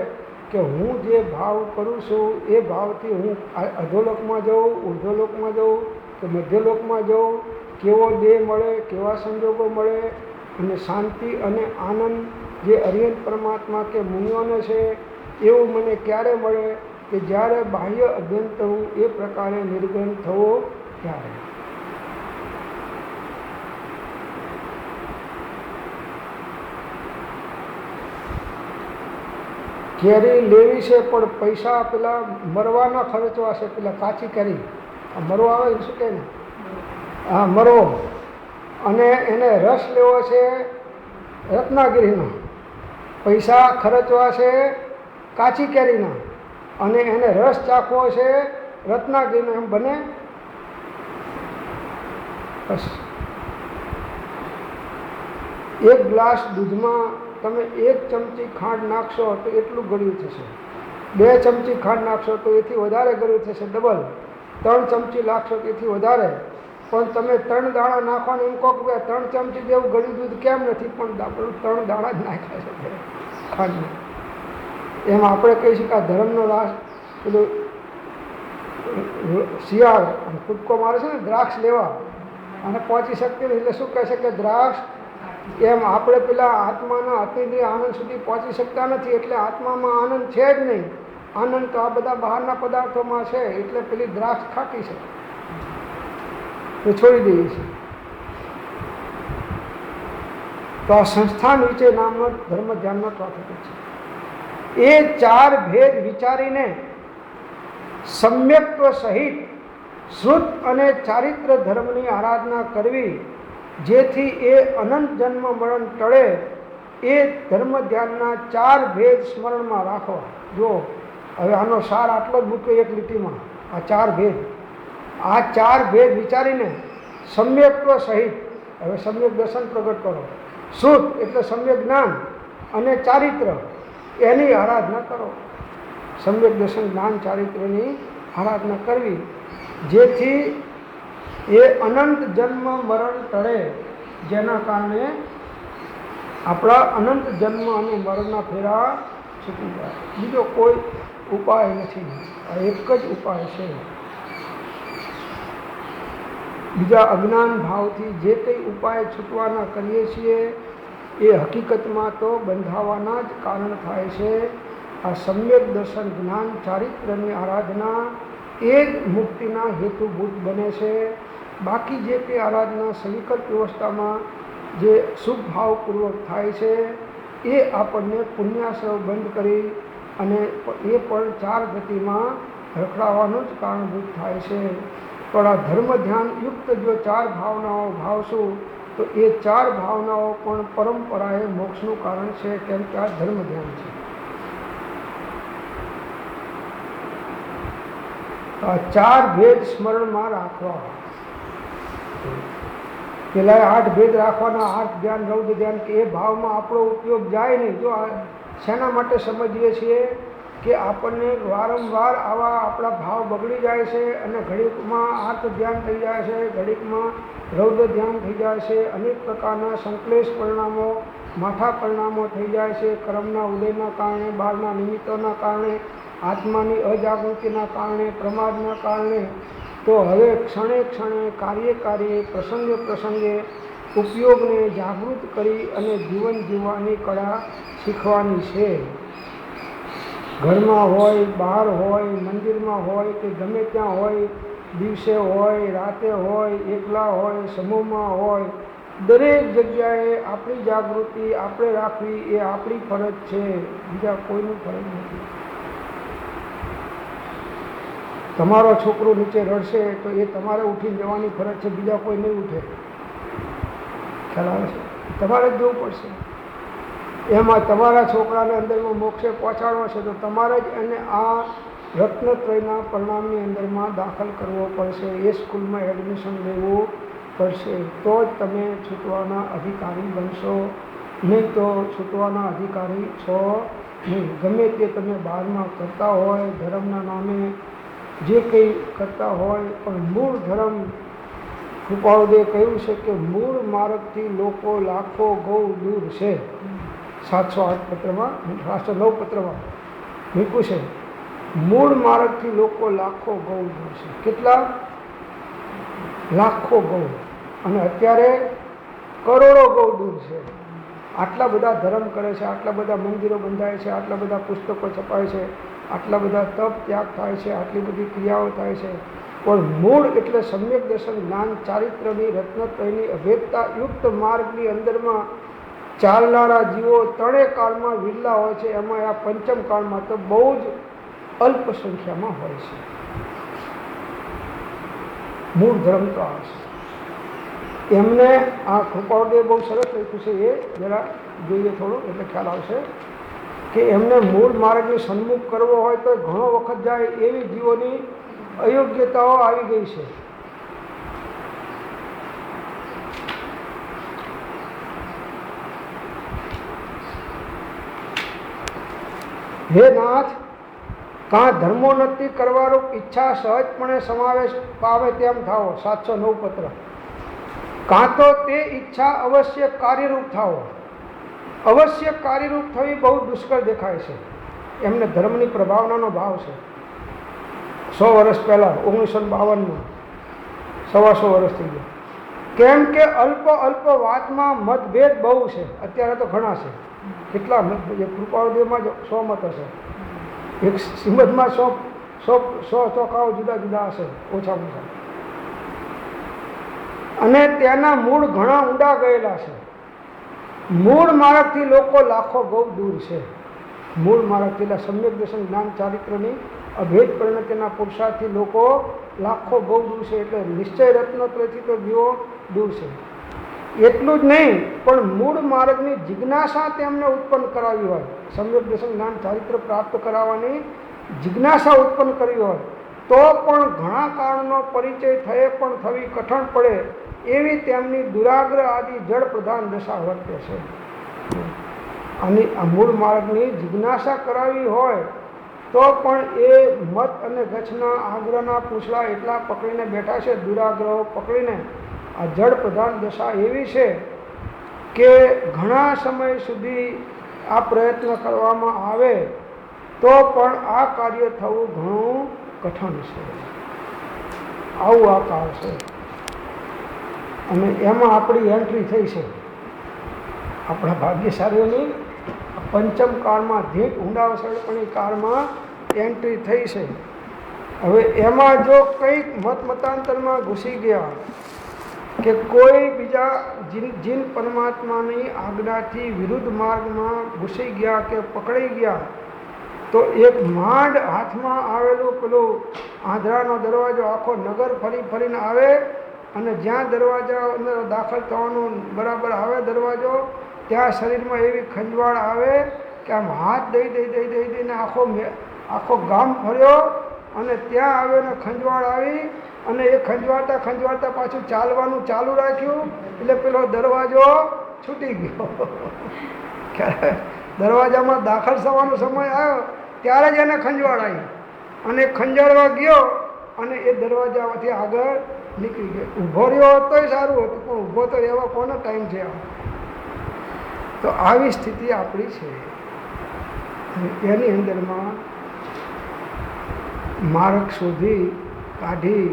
કે હું જે ભાવ કરું છું એ ભાવથી હું અધોલોકમાં જાઉં, ઉર્ધ્વલોકમાં જાઉં કે મધ્યલોકમાં જાઉં, કેવો દેહ મળે, કેવા સંજોગો મળે અને શાંતિ અને આનંદ જે અરિયંત પરમાત્મા કે મુનિઓને છે એવું મને ક્યારે મળે કે જ્યારે બાહ્ય અભ્યંતર હું એ પ્રકારે નિર્ગ્રંથ થવો ત્યારે. કેરી લેવી છે પણ પૈસા પેલા મરવાના ખર્ચવા છે. પેલા કાચી કેરી મરો આવે શું કે ને, હા મરો. અને એને રસ લેવો છે રત્નાગીરીનો, પૈસા ખર્ચવા છે કાચી કેરીના, અને એને રસ ચાખવો છે રત્નાગીરીનો. એમ બને? બસ એક ગ્લાસ દૂધમાં તમે 1 ચમચી ખાંડ નાખશો તો એટલું ગળ્યું થશે. 2 ચમચી ખાંડ નાખશો તો એથી વધારે ગળ્યું થશે, ડબલ. 3 ચમચી નાખશો તો એથી વધારે. પણ તમે 3 દાણા નાખવાનું એમ કહો કે 3 ચમચી જેવું ગળ્યું દૂધ કેમ નથી, પણ આપણે 3 દાણા જ નાખ્યા છે ખાંડને. એમ આપણે કહીશું કે આ ધર્મનો રાસ પેલું શિયાળ કૂદકો મારે છે ને દ્રાક્ષ લેવા અને પહોંચી શકતી નથી, એટલે શું કહે છે કે દ્રાક્ષ. એમ આપણે પેલા આત્માના અતિન્દ્રિય આનંદ સુધી પહોંચી શકતા નથી, એટલે આત્મામાં આનંદ છે જ નહીં. આનંદ તો આ બધા બહારના પદાર્થોમાં છે, એટલે પેલી દ્રાક્ષ ખાટી છે તો છોડી દઈએ છીએ. તો આ સંસ્થાન વિશે નામનો ધર્મ ધ્યાનનો ચોથો છે. એ 4 ભેદ વિચારીને સમ્યક્ત્વ સહિત શ્રુત અને ચારિત્ર ધર્મની આરાધના કરવી, જેથી એ અનંત જન્મ મરણ ટળે એ ધર્મ ધ્યાનના 4 ભેદ સ્મરણમાં રાખવા. જો હવે આનો સાર આટલો જ મૂક્યો એક લીટીમાં, આ 4 ભેદ. આ 4 ભેદ વિચારીને સમ્યક્ત્વ સહિત હવે સમ્યક દર્શન પ્રગટ કરો. શુદ્ધ એટલે સમ્યક જ્ઞાન અને ચારિત્ર એની આરાધના કરો. સમ્યક દર્શન જ્ઞાન ચારિત્રની આરાધના કરવી, જેથી એ અનંત જન્મ મરણ ટળે, જેના કારણે આપણા અનંત જન્મ અને મરણના ફેરા છૂટી જાય. બીજો કોઈ ઉપાય નથી, આ એક જ ઉપાય છે. બીજા અજ્ઞાન ભાવથી જે કંઈ ઉપાય છૂટવાના કરીએ છીએ એ હકીકતમાં તો બંધાવાના જ કારણ થાય છે. આ સમ્યક દર્શન જ્ઞાન ચારિત્રની આરાધના એ જ મુક્તિના હેતુભૂત બને છે. બાકી જે કંઈ આરાધના સંકલ્પ વ્યવસ્થામાં જે શુભ ભાવપૂર્વક થાય છે એ આપણને પુણ્યાશ્રવ બંધ કરી અને એ પણ 4 ગતિમાં રખડાવવાનું જ કારણભૂત થાય છે. પણ આ ધર્મ ધ્યાન યુક્ત જો 4 ભાવનાઓ ભાવશું તો એ 4 ભાવનાઓ પણ પરંપરાએ મોક્ષનું કારણ છે, કેમ કે આ ધર્મ ધ્યાન છે. આ 4 ભેદ સ્મરણમાં રાખવા. પેલા 8 ભેદ રાખવાના, 8 ધ્યાન, 9 ધ્યાન, કે એ ભાવમાં આપણો ઉપયોગ જાય નહીં. જો શેના માટે સમજીએ છીએ કે આપણને વારંવાર આવા આપણા ભાવ બગડી જાય છે અને ઘડીકમાં આર્ત ધ્યાન થઈ જાય છે, ઘડીકમાં રૌદ્ર ધ્યાન થઈ જાય છે, અનેક પ્રકારના સંકલેશ પરિણામો, માઠા પરિણામો થઈ જાય છે, કર્મના ઉદયના કારણે, બહારના નિમિત્તોના કારણે, આત્માની અજાગૃતિના કારણે, પ્રમાદના કારણે. તો હવે ક્ષણે ક્ષણે, કાર્યે કાર્યે, પ્રસંગે પ્રસંગે ઉપયોગને જાગૃત કરી અને જીવન જીવવાની કળા શીખવાની છે. ઘરમાં હોય, બહાર હોય, મંદિરમાં હોય કે ગમે ત્યાં હોય, દિવસે હોય, રાતે હોય, એકલા હોય, સમૂહમાં હોય, દરેક જગ્યાએ આપણી જાગૃતિ આપણે રાખવી એ આપણી ફરજ છે, બીજા કોઈની ફરજ નથી. તમારો છોકરો નીચે રડશે તો એ તમારે ઉઠીને જવાની ફરજ છે, બીજા કોઈ નહીં ઉઠે. ખ્યાલ આવે છે? તમારે જ જવું પડશે. એમાં તમારા છોકરાને અંદરમાં મોક્ષે પહોંચાડવો છે તો તમારે જ એને આ રત્નત્રયના પરિણામની અંદરમાં દાખલ કરવો પડશે, એ સ્કૂલમાં એડમિશન લેવું પડશે. તો જ તમે છૂટવાના અધિકારી બનશો, નહીં તો છૂટવાના અધિકારી છો નહીં. ગમે તે તમે બહારમાં કરતા હોય, ધર્મના નામે જે કંઈ કરતા હોય, પણ મૂળ ધર્મ કૃપાળુદેવ કહ્યું છે કે મૂળ માર્ગથી લોકો લાખો ગૌ દૂર છે. 708 પત્રમાં, 709 પત્રમાં મૂક્યું છે. મૂળ માર્ગથી લોકો લાખો ગૌ દૂર છે. કેટલા? લાખો ગૌ. અને અત્યારે કરોડો ગૌ દૂર છે. આટલા બધા ધર્મ કરે છે, આટલા બધા મંદિરો બંધાય છે, આટલા બધા પુસ્તકો છપાય છે, આટલા બધા તપ ત્યાગ થાય છે, આટલી બધી ક્રિયાઓ થાય છે, પણ મૂળ એટલે સમ્યક દર્શન જ્ઞાન ચારિત્રની રત્નત્રયની અભેદતા યુક્ત માર્ગની અંદરમાં ચાલનારા જીવો 3 કાળમાં વિરલા હોય છે. એમાં આ પંચમ કાળમાં તો બહુ જ અલ્પ સંખ્યામાં હોય છે. મૂળ ધર્મ તો આ છે. એમને આ કૃપાળુદેવ બહુ સરસ લખ્યું છે, એ જરા જોઈએ થોડું એટલે ખ્યાલ આવશે કે એમને મૂળ માર્ગને સન્મુખ કરવો હોય તો ઘણો વખત જાય એવી જીવોની અયોગ્યતાઓ આવી ગઈ છે. હે નાથ, કાં ધર્મોન્નતિ કરવાનો ઈચ્છા સહજપણે સમાવેશ પાવે તેમ થાવો. 709 પત્ર. કાં તો તે ઈચ્છા અવશ્ય કાર્યરૂપ થાવો. અવશ્ય કાર્યરૂપ થવી બહુ દુષ્કર દેખાય છે. એમને ધર્મની પ્રભાવનાનો ભાવ છે. 100 વર્ષ પહેલાં 1952માં 125 વર્ષ થઈ ગયા. કેમ કે અલ્પ વાતમાં મતભેદ બહુ છે. અત્યારે તો ઘણા છે. કેટલા મતભેદ? કૃપાળુદેવમાં જ 100 મત હશે, એક શ્રીમદમાં 100 ચોખાઓ જુદા જુદા હશે, ઓછામાં ઓછા. અને તેના મૂળ ઘણા ઊંડા ગયેલા છે. મૂળ માર્ગથી લોકો લાખો ગૌ દૂર છે. મૂળ માર્ગથી એટલે સમ્યક દર્શન જ્ઞાન ચારિત્રની અભેદ પરિણતિના પુરુષાર્થથી લોકો લાખો ગૌ દૂર છે. એટલે નિશ્ચય રત્નત્રયથી તો જીવો દૂર છે. એટલું જ નહીં પણ મૂળ માર્ગની જિજ્ઞાસા તેમને ઉત્પન્ન કરાવી હોય, સમ્યક દર્શન જ્ઞાન ચારિત્ર પ્રાપ્ત કરાવવાની જિજ્ઞાસા ઉત્પન્ન કરવી હોય તો પણ ઘણા કાળનો પરિચય થયે પણ થવી કઠણ પડે એવી તેમની દુરાગ્રહ આદિ જળ પ્રધાન દશા વર્તે છે. અને આ મૂળ માર્ગની જિજ્ઞાસા કરાવી હોય તો પણ એ મત અને ગચ્છના આગ્રહના પૂછડા એટલા પકડીને બેઠા છે, દુરાગ્રહો પકડીને. આ જળ પ્રધાન દશા એવી છે કે ઘણા સમય સુધી આ પ્રયત્ન કરવામાં આવે તો પણ આ કાર્ય થવું ઘણું કઠણ છે. આવું આ કાળ છે અને એમાં આપણી એન્ટ્રી થઈ છે. આપણા ભાગ્યશાળીઓની પંચમ કાળમાં ધીક ઊંડાવસળપણી કાળમાં એન્ટ્રી થઈ છે. હવે એમાં જો કંઈક મતાંતરમાં ઘૂસી ગયા કે કોઈ બીજા જીન પરમાત્માની આજ્ઞાથી વિરુદ્ધ માર્ગમાં ઘૂસી ગયા કે પકડાઈ ગયા તો એક માંડ હાથમાં આવેલું પેલું આંધળાનો દરવાજો આખો નગર ફરીને આવે અને જ્યાં દરવાજા અંદર દાખલ થવાનું બરાબર આવે દરવાજો ત્યાં શરીરમાં એવી ખંજવાળ આવે કે આમ હાથ દઈને આખો ગામ ફર્યો અને ત્યાં આવ્યો ને ખંજવાળ આવી અને એ ખંજવાળતા પાછું ચાલવાનું ચાલુ રાખ્યું એટલે પેલો દરવાજો છૂટી ગયો. દરવાજામાં દાખલ થવાનો સમય આવ્યો ત્યારે જ એને ખંજવાળ આવી અને ખંજાળવા ગયો અને એ દરવાજામાંથી આગળ નીકળી ગયો. ઊભો રહ્યો તોય સારું હતું પણ ઊભો તો રહેવા કોનો ટાઈમ છે? તો આવી સ્થિતિ આપણી છે. એની અંદરમાં માર્ગ શોધી કાઢી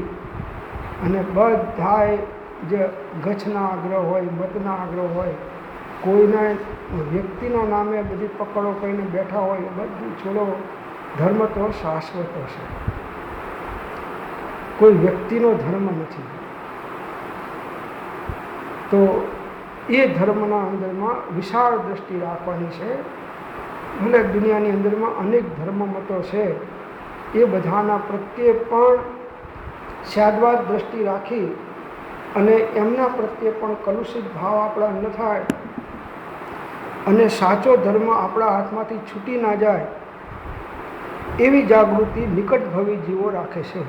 અને બધાય જે ગચ્છના આગ્રહ હોય, મતના આગ્રહ હોય, કોઈના વ્યક્તિના નામે બધી પકડો કરીને બેઠા હોય, બધું છોડો. ધર્મ તો શાશ્વત છે, કોઈ વ્યક્તિનો ધર્મ નથી. તો એ ધર્મના અંદરમાં વિશાળ દ્રષ્ટિ રાખવાની છે. ભલે દુનિયાની અંદરમાં અનેક ધર્મ મતો છે, એ બધાના પ્રત્યે પણ સ્યાદવાદ દ્રષ્ટિ રાખી અને એમના પ્રત્યે પણ કલુષિત ભાવ આપણા ન થાય અને સાચો ધર્મ આપણા હાથમાંથી છૂટી ના જાય એવી જાગૃતિ નિકટભવી જીવો રાખે છે.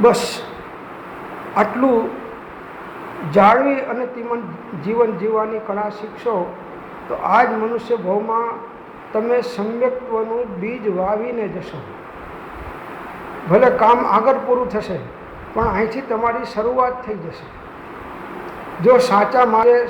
બસ આટલું જાળવી અને જીવન જીવવાની કળા શીખશો તો આ જ મનુષ્ય ભાવમાં તમે સમ્યક્ત્વનું બીજ વાવીને જશો. ભલે કામ આગળ પૂરું થશે પણ અહીંથી તમારી શરૂઆત થઈ જશે. જો સાચા માર્ગે